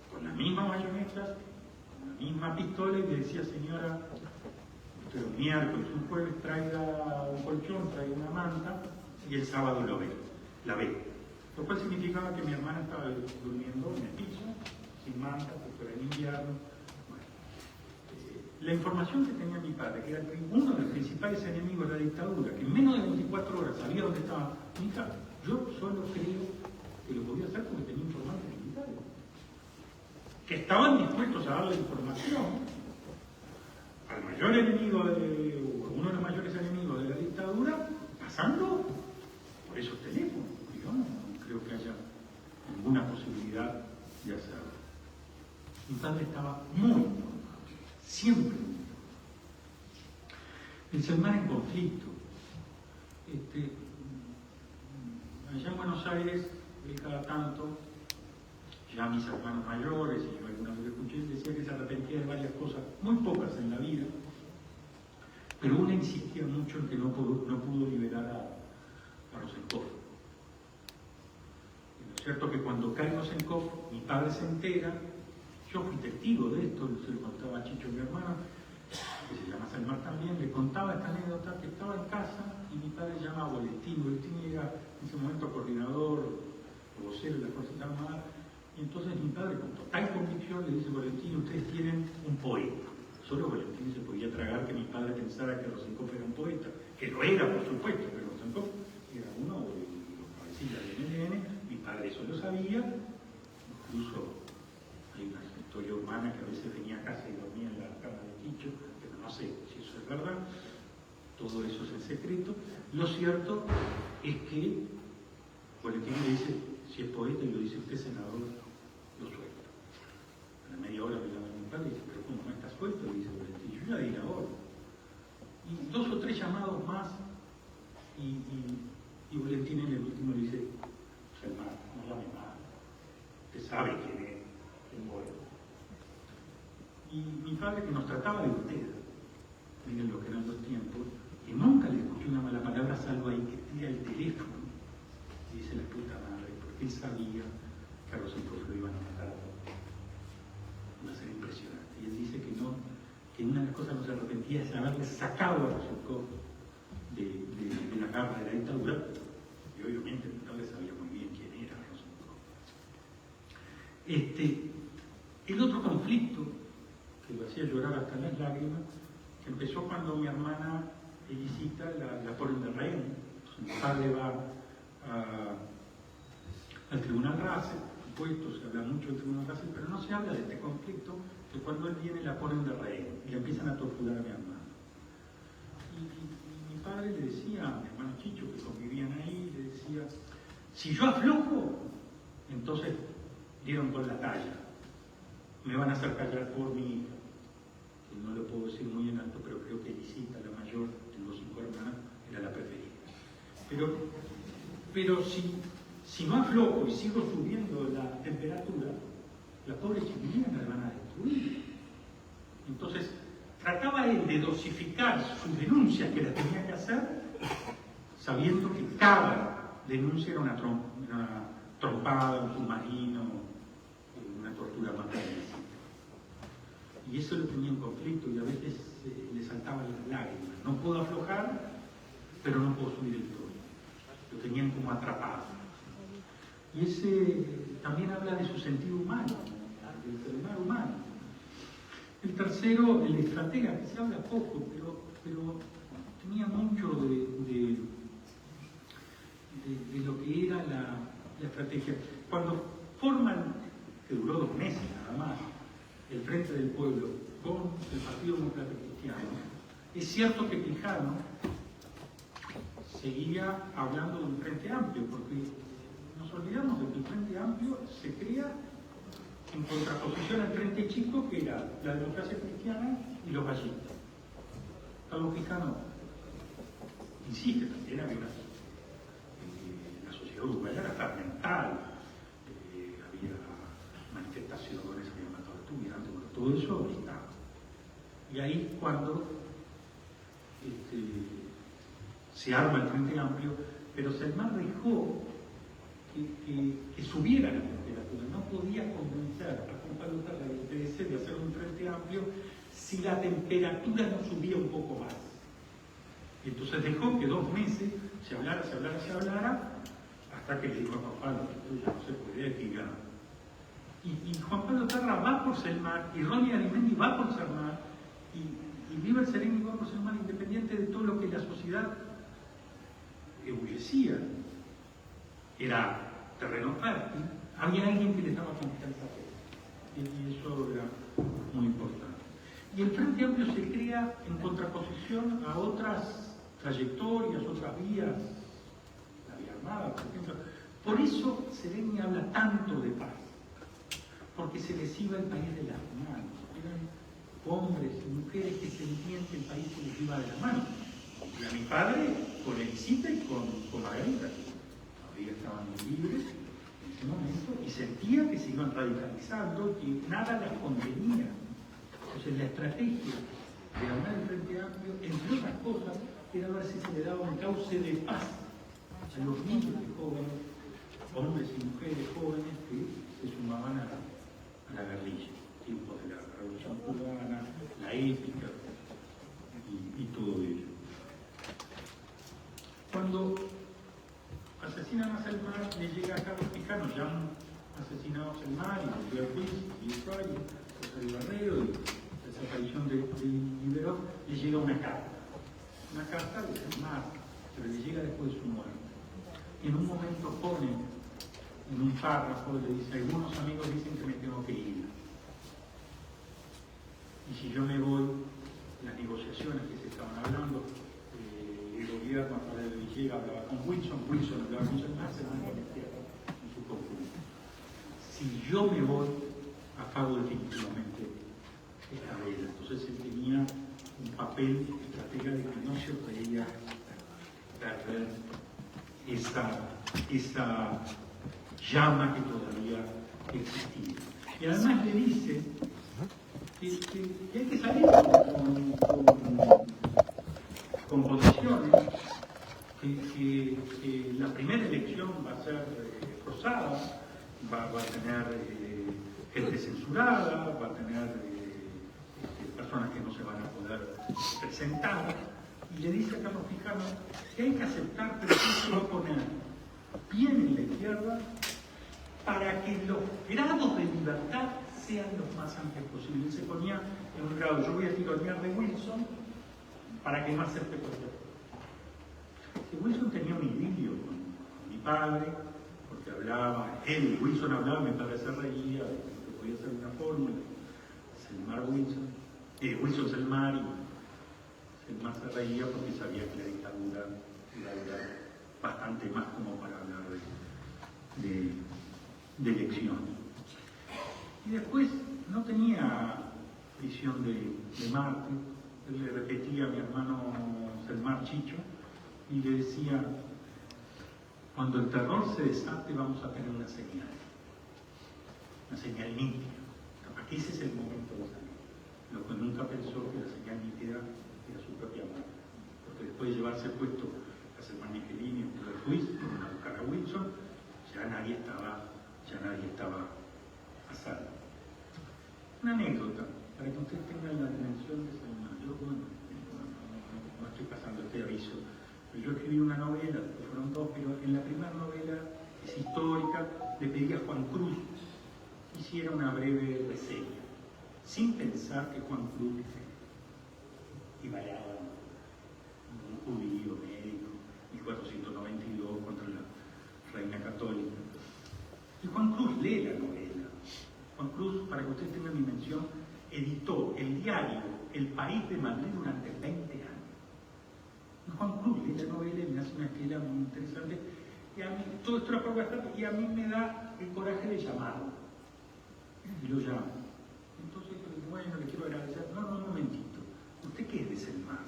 con las mismas bayonetas, con la misma pistola, y le decía: señora, usted un miércoles, un jueves, traiga un colchón, traiga una manta, y el sábado la ve. Lo cual significaba que mi hermana estaba durmiendo en el piso, sin manta, porque era en invierno. La información que tenía mi padre, que era uno de los principales enemigos de la dictadura, que en menos de 24 horas sabía dónde estaba mi hija, yo solo creo que lo podía hacer porque tenía informantes militares, que estaban dispuestos a darle información al mayor enemigo, uno de los mayores enemigos de la dictadura, pasando por esos teléfonos. Yo no creo que haya ninguna posibilidad de hacerlo. Mi padre estaba muy informado, siempre. El Selmar en conflicto. Allá en Buenos Aires, cada tanto, ya mis hermanos mayores, y yo alguna vez escuché, decía que se arrepentía de varias cosas, muy pocas en la vida, pero una insistía mucho en que no pudo liberar a Rosenkopf. Y lo cierto es que cuando cae Rosenkopf, mi padre se entera. Yo fui testigo de esto, se lo contaba a Chicho, mi hermano, que se llama Selmar también, le contaba esta anécdota, que estaba en casa y mi padre llama a Boletín. Boletín era en ese momento coordinador, vocero de la Fuerza Armada, y Entonces mi padre, con total convicción, le dice: Valentín, ustedes tienen un poeta. Solo Valentín se podía tragar que mi padre pensara que Rosenkopf era un poeta, que lo era, por supuesto, pero Rosenkopf era uno de los cabecillas del NN. Mi padre eso lo sabía, incluso hay una historia humana que a veces venía a casa y dormía en la cama de Quicho, pero no sé si eso es verdad, todo eso es el secreto. Lo cierto es que Valentín le dice: si es poeta, y lo dice usted, senador, lo suelto. A la media hora me llama mi padre y dice: pero ¿cómo no estás suelto? Le dice Valentín: yo ya di la orden. Y 2 o 3 llamados más, y Valentín en el último le dice: Selmar, no llame más, usted sabe quién es el poeta. Y mi padre, que nos trataba de usted, miren lo que eran los tiempos, que nunca le escuché una mala palabra salvo ahí que tira el teléfono y dice: la puta madre, porque él sabía que a Rosenkopf lo iban a matar a todos. Iba a ser impresionante. Y él dice que no, que una de las cosas que no se arrepentía es haberle sacado a Rosenkopf de la garra de la dictadura, y obviamente mi padre sabía muy bien quién era Rosenkopf. El otro conflicto que lo hacía llorar hasta las lágrimas, que empezó cuando mi hermana Elisita la ponen de rehén. Entonces mi padre va al Tribunal Russell, por supuesto, se habla mucho del Tribunal Russell, pero no se habla de este conflicto, que cuando él viene la ponen de rehén y le empiezan a torturar a mi hermana. Y mi padre le decía a mi hermano Chicho, que convivían ahí, le decía: si yo aflojo, entonces dieron con la talla, me van a hacer callar por mi hija, que no lo puedo decir muy en alto, pero creo que Elisita, la mayor, tengo 5 hermanas, era la preferida. Pero si no aflojo y sigo subiendo la temperatura, la pobre chiquilina me la van a destruir. Entonces, trataba él de dosificar sus denuncias, que las tenía que hacer, sabiendo que cada denuncia era una trompada, un submarino, una tortura más grande. Y eso lo tenía en conflicto y a veces le saltaban las lágrimas. No puedo aflojar, pero no puedo subir el tono. Lo tenían como atrapado. Y ese también habla de su sentido humano, del ser humano. El tercero, el estratega, que se habla poco, pero tenía mucho de lo que era la estrategia. Cuando forman, que duró 2 meses nada más, el Frente del Pueblo con el Partido Demócrata Cristiano, es cierto que Quijano seguía hablando de un Frente Amplio, porque nos olvidamos de que el Frente Amplio se crea en contraposición al Frente Chico, que era la democracia cristiana y los gallistas. Carlos Quijano insiste también, había la sociedad uruguaya era fragmental, había manifestaciones, había matado a estudiantes, todo eso estaba. Y ahí cuando se arma el Frente Amplio, pero Selmar dejó que subiera la temperatura, no podía convencer a Juan Pablo Terra y al PDC de hacer un Frente Amplio si la temperatura no subía un poco más. Y entonces dejó que 2 meses se hablara, hasta que le dijo a Juan Pablo: esto ya no se puede, que gana. Y Juan Pablo Terra va por Selmar, y Ronnie Arimendi va por Selmar, y Viva el Sereni va por Selmar, independiente de todo lo que la sociedad ebullecía. Era terreno fértil, había alguien que le daba confianza a él, y eso era muy importante. Y el Frente Amplio se crea en contraposición a otras trayectorias, otras vías, la vía armada, por ejemplo. Por eso Sereni habla tanto de paz, porque se les iba el país de las manos. Eran hombres y mujeres que sentían que el país se les iba de las manos. Y a mi padre con Elisita y con Margarita, todavía estaban muy libres en ese momento, y sentía que se iban radicalizando, que nada las contenía. Entonces la estrategia de armar el Frente Amplio, entre otras cosas, era ver si se le daba un cauce de paz a los niños y jóvenes, hombres y mujeres jóvenes que se sumaban a la guerrilla, tiempos de la Revolución Cubana, la épica y todo ello. Cuando asesinan a Selmar, le llega a Carlos Quijano, ya un asesinados en Mali, y el juicio, y Israel, Rosario Barrero, y la desaparición de Liberó, le llega una carta de Selmar, pero le llega después de su muerte. Y en un momento pone, en un párrafo, le dice, algunos amigos dicen que me tengo que ir. Y si yo me voy, las negociaciones que se estaban hablando, el gobierno a través de Villegas hablaba con Wilson hablaba con Selmar, Selmar en su conjunto. Si yo me voy, apago definitivamente esta vela. Entonces él tenía un papel estratega de que no se podía perder esa llama que todavía existía. Y además le dice que hay que salir con posiciones, que la primera elección va a ser rosada, va a tener gente censurada, va a tener personas que no se van a poder presentar. Y le dice a Carlos Quijano que hay que aceptar, pero que se va a poner bien en la izquierda para que los grados de libertad sean los más amplios posibles. Él se ponía en un grado, yo voy a tironear de Wilson para que no acepte cualquier cosa. Si Wilson tenía un idilio con mi padre, porque hablaba, Wilson hablaba, mi padre se reía, que podía ser una fórmula, Selmar Wilson Selmar, y Selmar se reía porque sabía que la dictadura iba a durar bastante más como para hablar de elecciones. Y después no tenía visión de Marte. Él le repetía a mi hermano Selmar Chicho y le decía, cuando el terror se desate vamos a tener una señal nítida. Capaz que ese es el momento de salir. Lo que nunca pensó que la señal nítida era su propia muerte. Porque después de llevarse puesto a Selmar Michelini en el juicio, a buscar a Wilson, ya nadie estaba a salvo. Una anécdota, para que ustedes tengan la dimensión de Selmar. Yo no estoy pasando este aviso, pero yo escribí una novela, fueron dos, pero en la primera novela, es histórica, le pedí a Juan Cruz que hiciera una breve reseña, sin pensar que Juan Cruz iba a un judío médico, 1492, contra la reina católica. Y Juan Cruz lee la novela. Juan Cruz, para que ustedes tengan dimensión, editó el diario El País de Madrid durante 20 años. Y Juan Cruz lee la novela y me hace una esquela muy interesante. Y a mí, todo esto era para y a mí me da el coraje de llamarlo. Y lo llamo. Entonces, bueno, le quiero agradecer. No, un momentito. ¿Usted qué es de Selmar?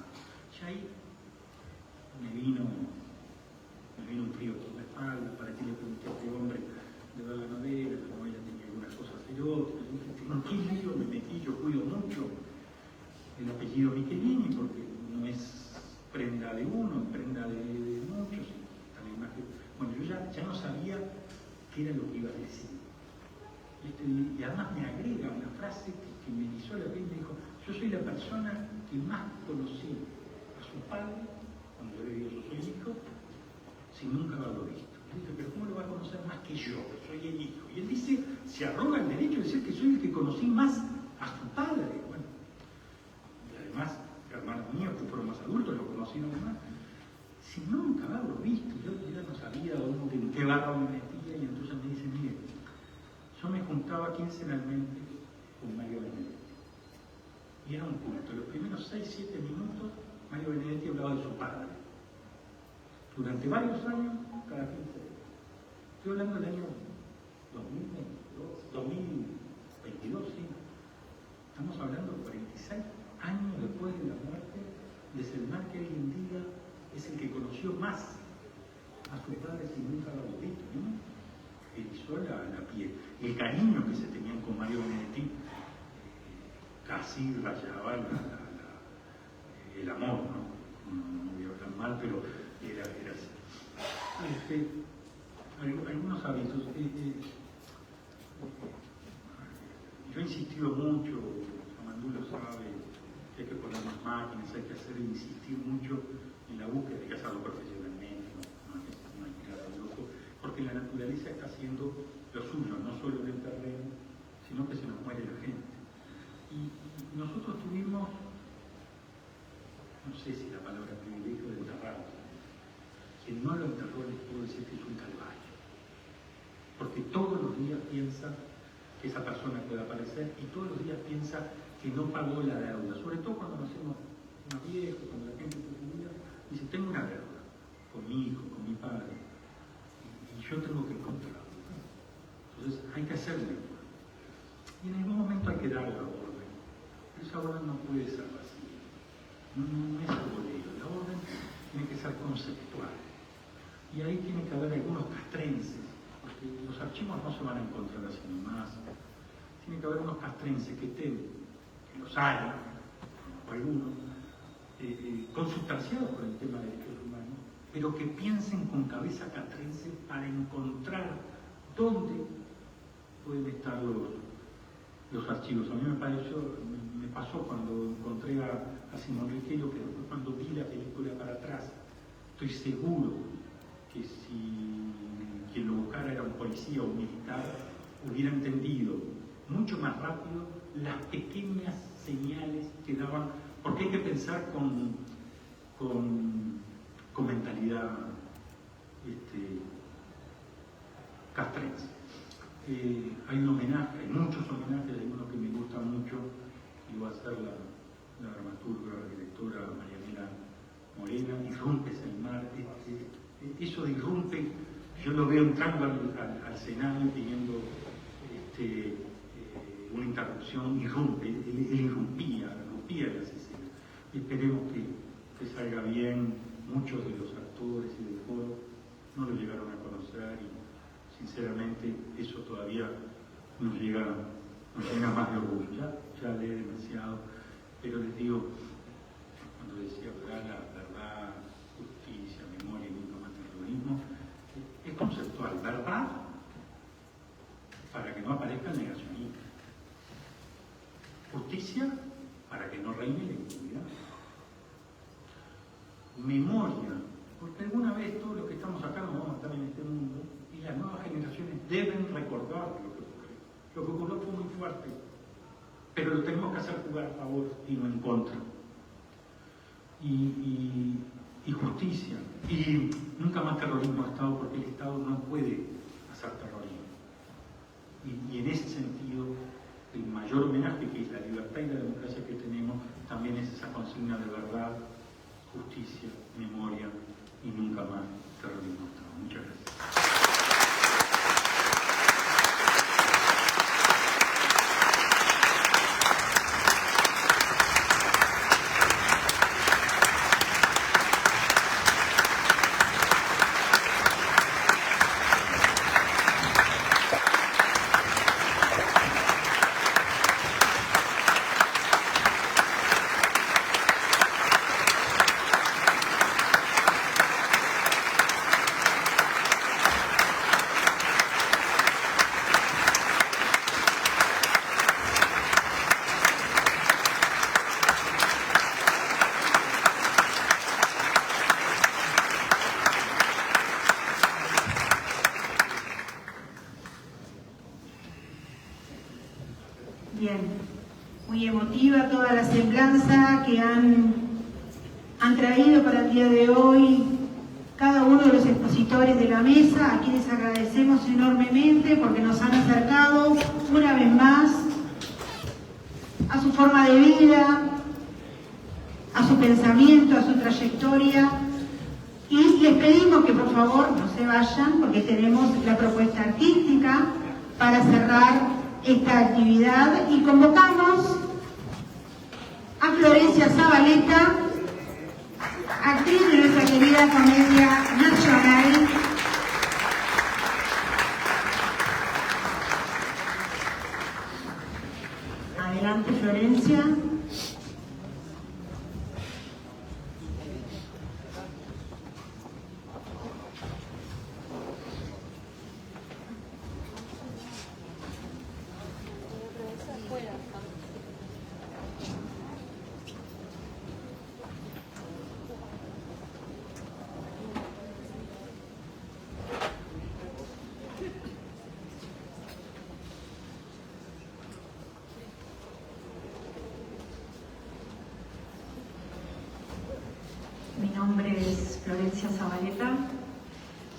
Ya ahí me vino un frío por la espalda, para que le pregunté a este hombre de ver la novela tenía algunas cosas eróticas. ¿En qué lío me metí? Yo cuido mucho el apellido Michelini porque no es prenda de uno, es prenda de muchos. Bueno, yo ya no sabía qué era lo que iba a decir. Y además me agrega una frase que me hizo la piel y me dijo, yo soy la persona que más conocí a su padre, cuando yo le digo yo soy hijo, sin nunca haberlo visto. Y dije, pero ¿cómo lo va a conocer más que yo? Soy el hijo. Y él dice, se arroga el derecho de decir que soy el que conocí más a su padre. Bueno, y además, hermanos míos que fueron más adultos, lo conocieron más. Sin nunca haberlo visto, yo ya no sabía en qué barro me metía, y entonces me dice, mire, yo me juntaba quincenalmente con Mario Benedetti. Y era un culto. Los primeros 6-7 minutos, Mario Benedetti hablaba de su padre. Durante varios años, cada 15 días. Estoy hablando del año 2022, sí. Estamos hablando de 46 años después de la muerte de Selmar, que hoy en día es el que conoció más a su padre sin nunca haberlo visto, ¿no? Erizó la piel. El cariño que se tenían con Mario Benedetti casi rayaba el amor, ¿no? No voy a hablar mal, pero era así. Algunos hábitos. Yo he insistido mucho, Amandú lo sabe, que hay que poner más máquinas, hay que insistir mucho en la búsqueda de hacerlo profesionalmente, no hay que tirar al loco, porque la naturaleza está haciendo lo suyo, no solo en el terreno, sino que se nos muere la gente. Y nosotros tuvimos, no sé si la palabra privilegio de enterrarlo. Quien no lo enterró les puedo decir que es un calvario. Porque todos los días piensa que esa persona puede aparecer y todos los días piensa que no pagó la deuda. Sobre todo cuando nos hacemos más viejos, cuando la gente se jubila, dice, tengo una deuda con mi hijo, con mi padre, y yo tengo que encontrarlo. Entonces hay que hacerlo. Y en algún momento hay que dar la orden. Pero esa orden no puede ser vacía. No es arbolero. La orden tiene que ser conceptual. Y ahí tiene que haber algunos castrenses, porque los archivos no se van a encontrar así nomás. Tiene que haber unos castrenses que estén, que los hay, o algunos, consubstanciados con el tema de derechos humanos, pero que piensen con cabeza castrense para encontrar dónde pueden estar los archivos. A mí me pasó cuando encontré a Simón Riquello, que después cuando vi la película para atrás, estoy seguro que si quien lo buscara era un policía o un militar, hubiera entendido mucho más rápido las pequeñas señales que daban, porque hay que pensar con mentalidad castrense. Hay un homenaje, hay muchos homenajes, hay uno que me gusta mucho, y va a ser la dramaturga, la directora Marianela Morena, Irrumpes el mar. Eso de irrumpe, yo lo veo entrando al Senado pidiendo una interrupción, irrumpe, él irrumpía en las escenas. Y esperemos que salga bien. Muchos de los actores y del foro no lo llegaron a conocer y sinceramente eso todavía nos llena más de orgullo. Ya leí demasiado, pero les digo, cuando decía verdad, justicia, memoria y nunca más terrorismo, es conceptual. Verdad para que no aparezca el negacionismo. Justicia para que no reine la impunidad. Memoria, porque alguna vez todos los que estamos acá no vamos a estar en este mundo y las nuevas generaciones deben recordar lo que ocurrió. Lo que ocurrió fue muy fuerte, pero lo tenemos que hacer jugar a favor y no en contra. Y justicia. Y nunca más terrorismo a Estado, porque el Estado no puede hacer terrorismo. Y en ese sentido, el mayor homenaje, que es la libertad y la democracia que tenemos, también es esa consigna de verdad, justicia, memoria y nunca más terrorismo. Muchas gracias. Bien, muy emotiva toda la semblanza que han traído para el día de hoy cada uno de los expositores de la mesa, a quienes agradecemos enormemente porque nos han acercado una vez más a su forma de vida, a su pensamiento, a su trayectoria, y les pedimos que por favor no se vayan porque tenemos la propuesta artística para cerrar esta actividad y convocamos a Florencia Zabaleta, actriz de nuestra querida Comedia Nacional. Adelante, Florencia.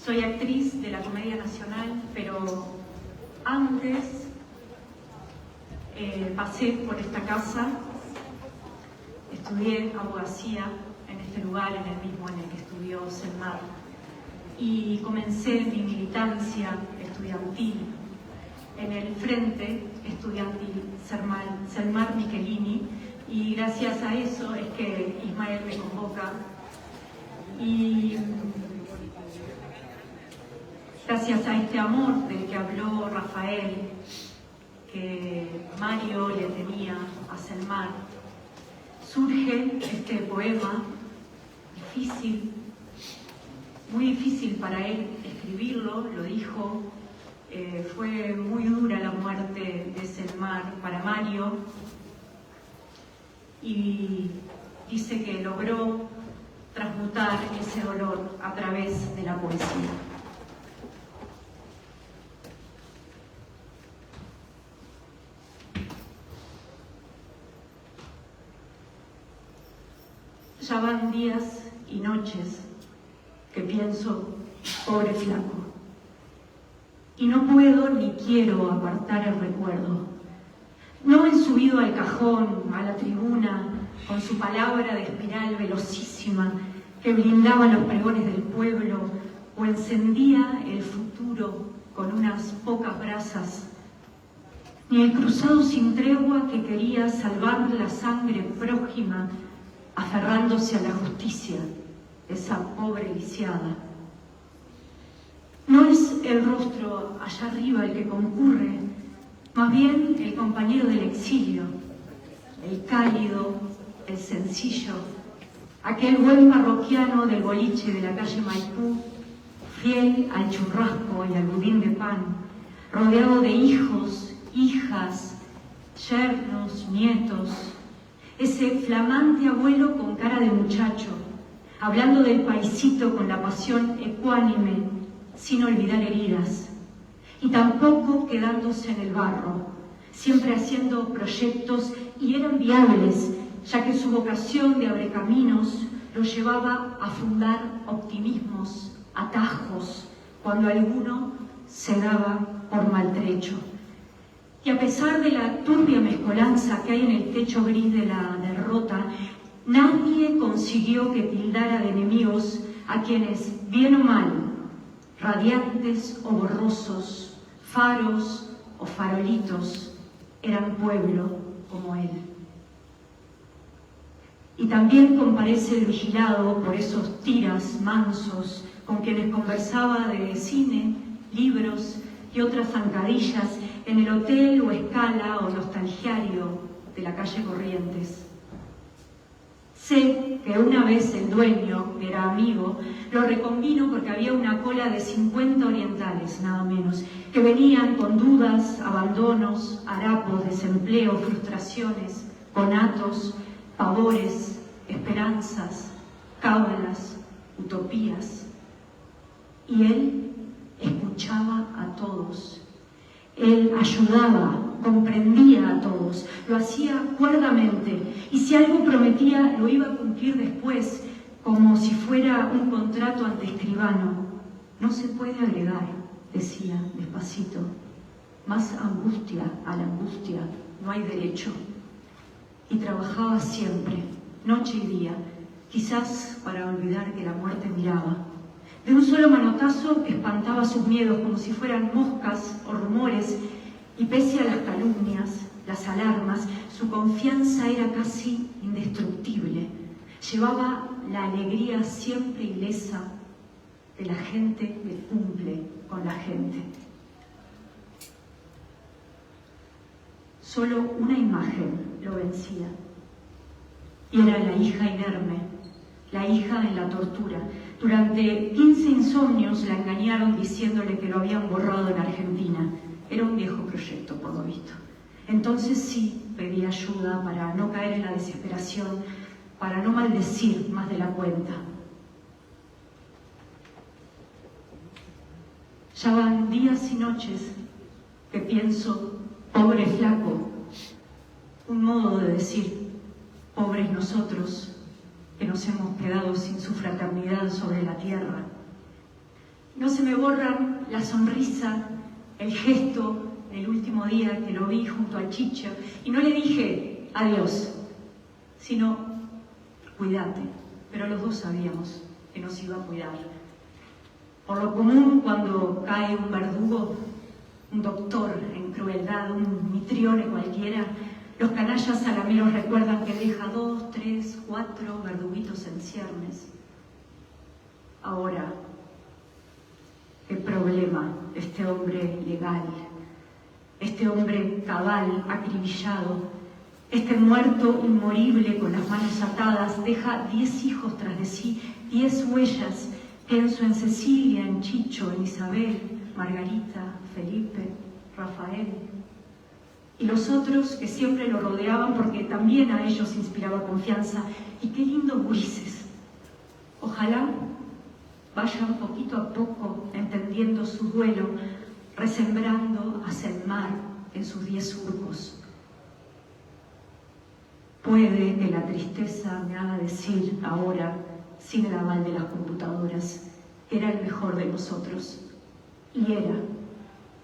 Soy actriz de la Comedia Nacional, pero antes pasé por esta casa, estudié abogacía en este lugar, en el mismo en el que estudió Selmar, y comencé mi militancia estudiantil en el Frente Estudiantil Selmar Michelini, y gracias a eso es que Ismael me convoca, y gracias a este amor del que habló Rafael, que Mario le tenía a Selmar, surge este poema difícil, muy difícil para él escribirlo, lo dijo. Fue muy dura la muerte de Selmar para Mario, y dice que logró transmutar ese dolor a través de la poesía. Ya van días y noches que pienso, pobre flaco, y no puedo ni quiero apartar el recuerdo. No he subido al cajón, a la tribuna, con su palabra de espiral velocísima que blindaba los pregones del pueblo o encendía el futuro con unas pocas brasas, ni el cruzado sin tregua que quería salvar la sangre prójima aferrándose a la justicia, esa pobre lisiada. No es el rostro allá arriba el que concurre, más bien el compañero del exilio, el cálido, el sencillo, aquel buen parroquiano del boliche de la calle Maipú, fiel al churrasco y al budín de pan, rodeado de hijos, hijas, yernos, nietos, ese flamante abuelo con cara de muchacho, hablando del paisito con la pasión ecuánime, sin olvidar heridas, y tampoco quedándose en el barro, siempre haciendo proyectos, y eran viables, ya que su vocación de abrecaminos lo llevaba a fundar optimismos, atajos, cuando alguno se daba por maltrecho. Y a pesar de la turbia mezcolanza que hay en el techo gris de la derrota, nadie consiguió que tildara de enemigos a quienes, bien o mal, radiantes o borrosos, faros o farolitos, eran pueblo como él. Y también comparece el vigilado por esos tiras mansos con quienes conversaba de cine, libros y otras zancadillas en el hotel o escala o nostalgiario de la calle Corrientes. Sé que una vez el dueño, que era amigo, lo reconvino porque había una cola de 50 orientales, nada menos, que venían con dudas, abandonos, harapos, desempleo, frustraciones, conatos, pavores, esperanzas, cábalas, utopías. Y él escuchaba a todos. Él ayudaba, comprendía a todos, lo hacía cuerdamente, y si algo prometía lo iba a cumplir después, como si fuera un contrato ante escribano. No se puede agregar, decía despacito, más angustia a la angustia, no hay derecho. Y trabajaba siempre, noche y día, quizás para olvidar que la muerte miraba. De un solo manotazo espantaba sus miedos como si fueran moscas o rumores, y pese a las calumnias, las alarmas, su confianza era casi indestructible. Llevaba la alegría siempre ilesa de la gente que cumple con la gente. Solo una imagen lo vencía, y era la hija inerme, la hija en la tortura. Durante 15 insomnios la engañaron diciéndole que lo habían borrado en Argentina. Era un viejo proyecto, por lo visto. Entonces sí pedí ayuda para no caer en la desesperación, para no maldecir más de la cuenta. Ya van días y noches que pienso, pobre flaco, un modo de decir, pobres nosotros, que nos hemos quedado sin su fraternidad sobre la tierra. No se me borran la sonrisa, el gesto del último día que lo vi junto a Chicho. Y no le dije adiós, sino cuídate. Pero los dos sabíamos que nos iba a cuidar. Por lo común, cuando cae un verdugo, un doctor en crueldad, un mitrione cualquiera, los canallas salameros recuerdan que deja 2, 3, 4 verduguitos en ciernes. Ahora, qué problema este hombre legal, este hombre cabal, acribillado, este muerto inmorible con las manos atadas, deja 10 hijos tras de sí, 10 huellas. Pienso en Cecilia, en Chicho, en Isabel, Margarita, Felipe, Rafael. Y los otros que siempre lo rodeaban porque también a ellos inspiraba confianza. Y qué lindos gurises. Ojalá vayan poquito a poco entendiendo su duelo, resembrando hacia el mar en sus 10 surcos. Puede que la tristeza me haga decir ahora, sin el aval de las computadoras, era el mejor de nosotros. Y era.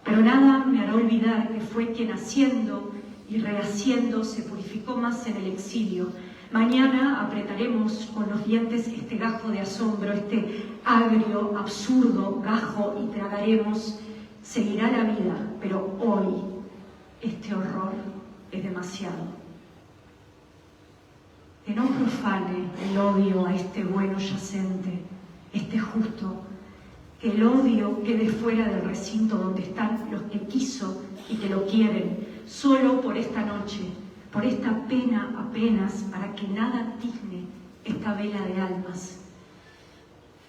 Pero nada me hará olvidar que fue quien haciendo y rehaciendo se purificó más en el exilio. Mañana apretaremos con los dientes este gajo de asombro, este agrio, absurdo gajo y tragaremos. Seguirá la vida, pero hoy este horror es demasiado. Que no profane el odio a este bueno yacente, este justo, que el odio quede fuera del recinto donde están los que quiso y que lo quieren, solo por esta noche, por esta pena apenas, para que nada tigne esta vela de almas.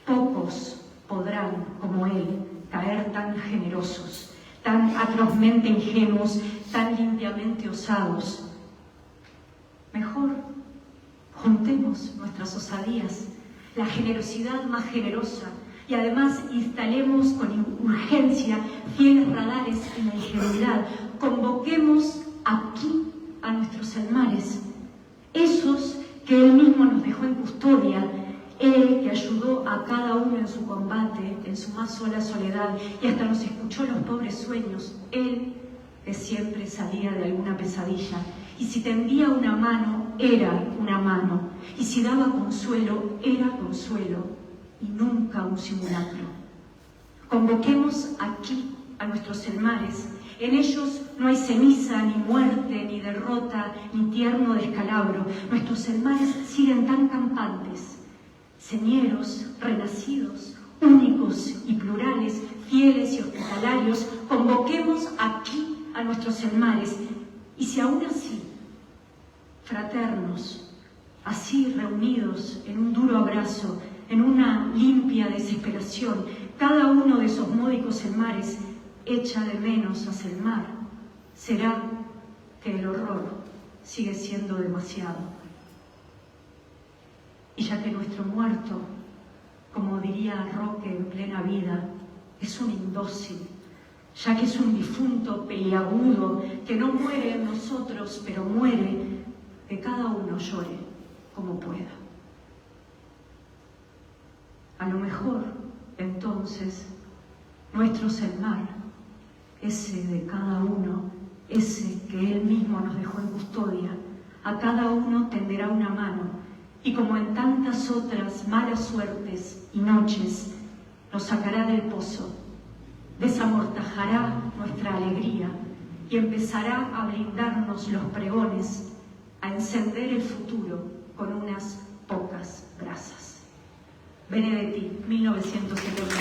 Pocos podrán, como él, caer tan generosos, tan atrozmente ingenuos, tan limpiamente osados. Mejor juntemos nuestras osadías, la generosidad más generosa, y además instalemos con urgencia fieles radares en la ingenuidad. Convoquemos aquí a nuestros Elmares, esos que él mismo nos dejó en custodia, él que ayudó a cada uno en su combate, en su más sola soledad, y hasta nos escuchó los pobres sueños, él que siempre salía de alguna pesadilla. Y si tendía una mano, era una mano. Y si daba consuelo, era consuelo. Y nunca un simulacro. Convoquemos aquí a nuestros Elmares. En ellos no hay ceniza, ni muerte, ni derrota, ni tierno descalabro. Nuestros Elmares siguen tan campantes, señeros, renacidos, únicos y plurales, fieles y hospitalarios. Convoquemos aquí a nuestros Elmares. Y si aún así, fraternos, así reunidos en un duro abrazo, en una limpia desesperación, cada uno de esos módicos Elmares echa de menos hacia el mar, será que el horror sigue siendo demasiado. Y ya que nuestro muerto, como diría Roque en plena vida, es un indócil, ya que es un difunto peliagudo que no muere en nosotros, pero muere, que cada uno llore como pueda. A lo mejor, entonces, nuestro Elmar, ese de cada uno, ese que él mismo nos dejó en custodia, a cada uno tenderá una mano, y como en tantas otras malas suertes y noches, nos sacará del pozo, desamortajará nuestra alegría y empezará a blindarnos los pregones, a encender el futuro con unas pocas brasas. Benedetti, 1970.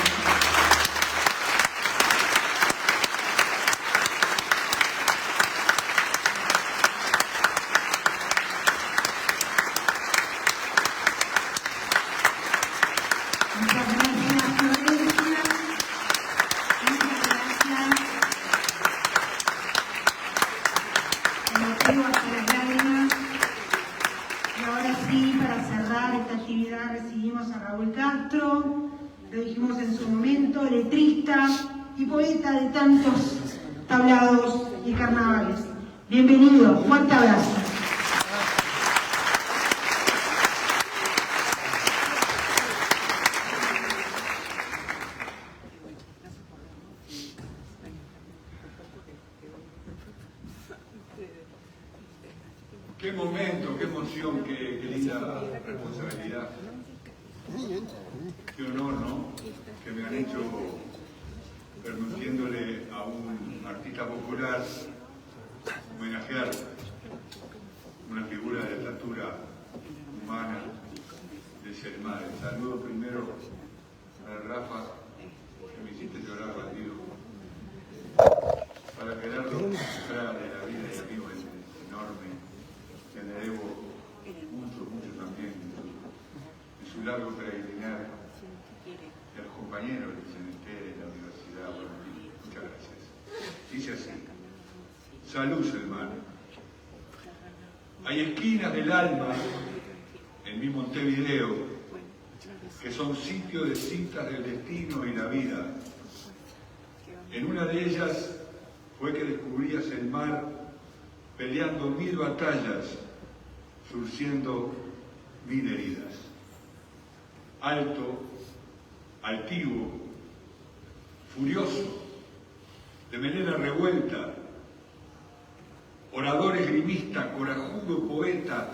De tantos tablados y carnavales. Bienvenido, fuerte abrazo. Qué momento, qué emoción, qué linda responsabilidad. Qué honor, ¿no? Que me han hecho permitiéndole a un artista popular homenajear una figura de estatura humana de ser madre. Saludo primero a Rafa, que me hiciste llorar, bandido. Para Gerardo, Estrada, de la vida y amigo enorme, que le debo mucho también en su largo peregrinar, y a los compañeros del CNT, de la universidad. Bueno, muchas gracias. Dice así: salud, hermano. Hay esquinas del alma en mi Montevideo que son sitios de citas del destino y la vida. En una de ellas fue que descubrías el mar peleando 1000 batallas, surciendo 1000 heridas. Alto, altivo, furioso, de melena revuelta, orador esgrimista, corajudo poeta,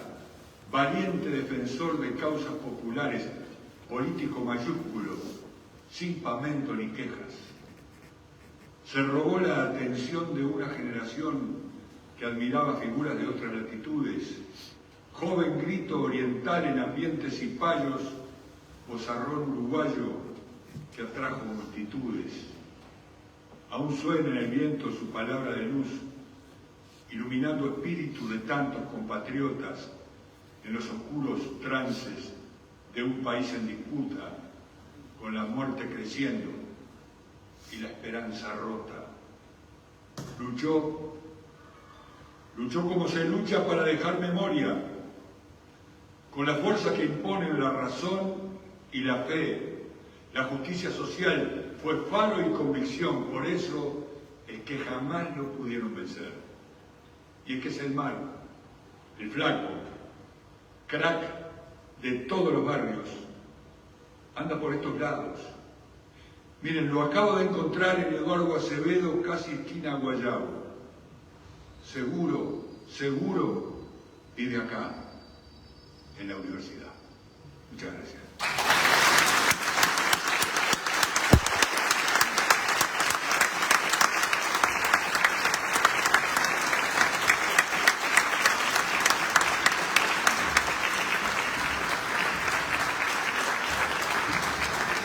valiente defensor de causas populares, político mayúsculo, sin pamento ni quejas. Se robó la atención de una generación que admiraba figuras de otras latitudes. Joven grito oriental en ambientes cipayos, vozarrón uruguayo que atrajo multitudes. Aún suena en el viento su palabra de luz, iluminando espíritus de tantos compatriotas en los oscuros trances de un país en disputa, con la muerte creciendo y la esperanza rota. Luchó como se lucha para dejar memoria, con la fuerza que imponen la razón y la fe. La justicia social fue faro y convicción, por eso es que jamás lo pudieron vencer. Y es que es el malo, el flaco, crack de todos los barrios, anda por estos lados. Miren, lo acabo de encontrar en Eduardo Acevedo, casi esquina Guayabo. Seguro vive acá, en la universidad. Muchas gracias.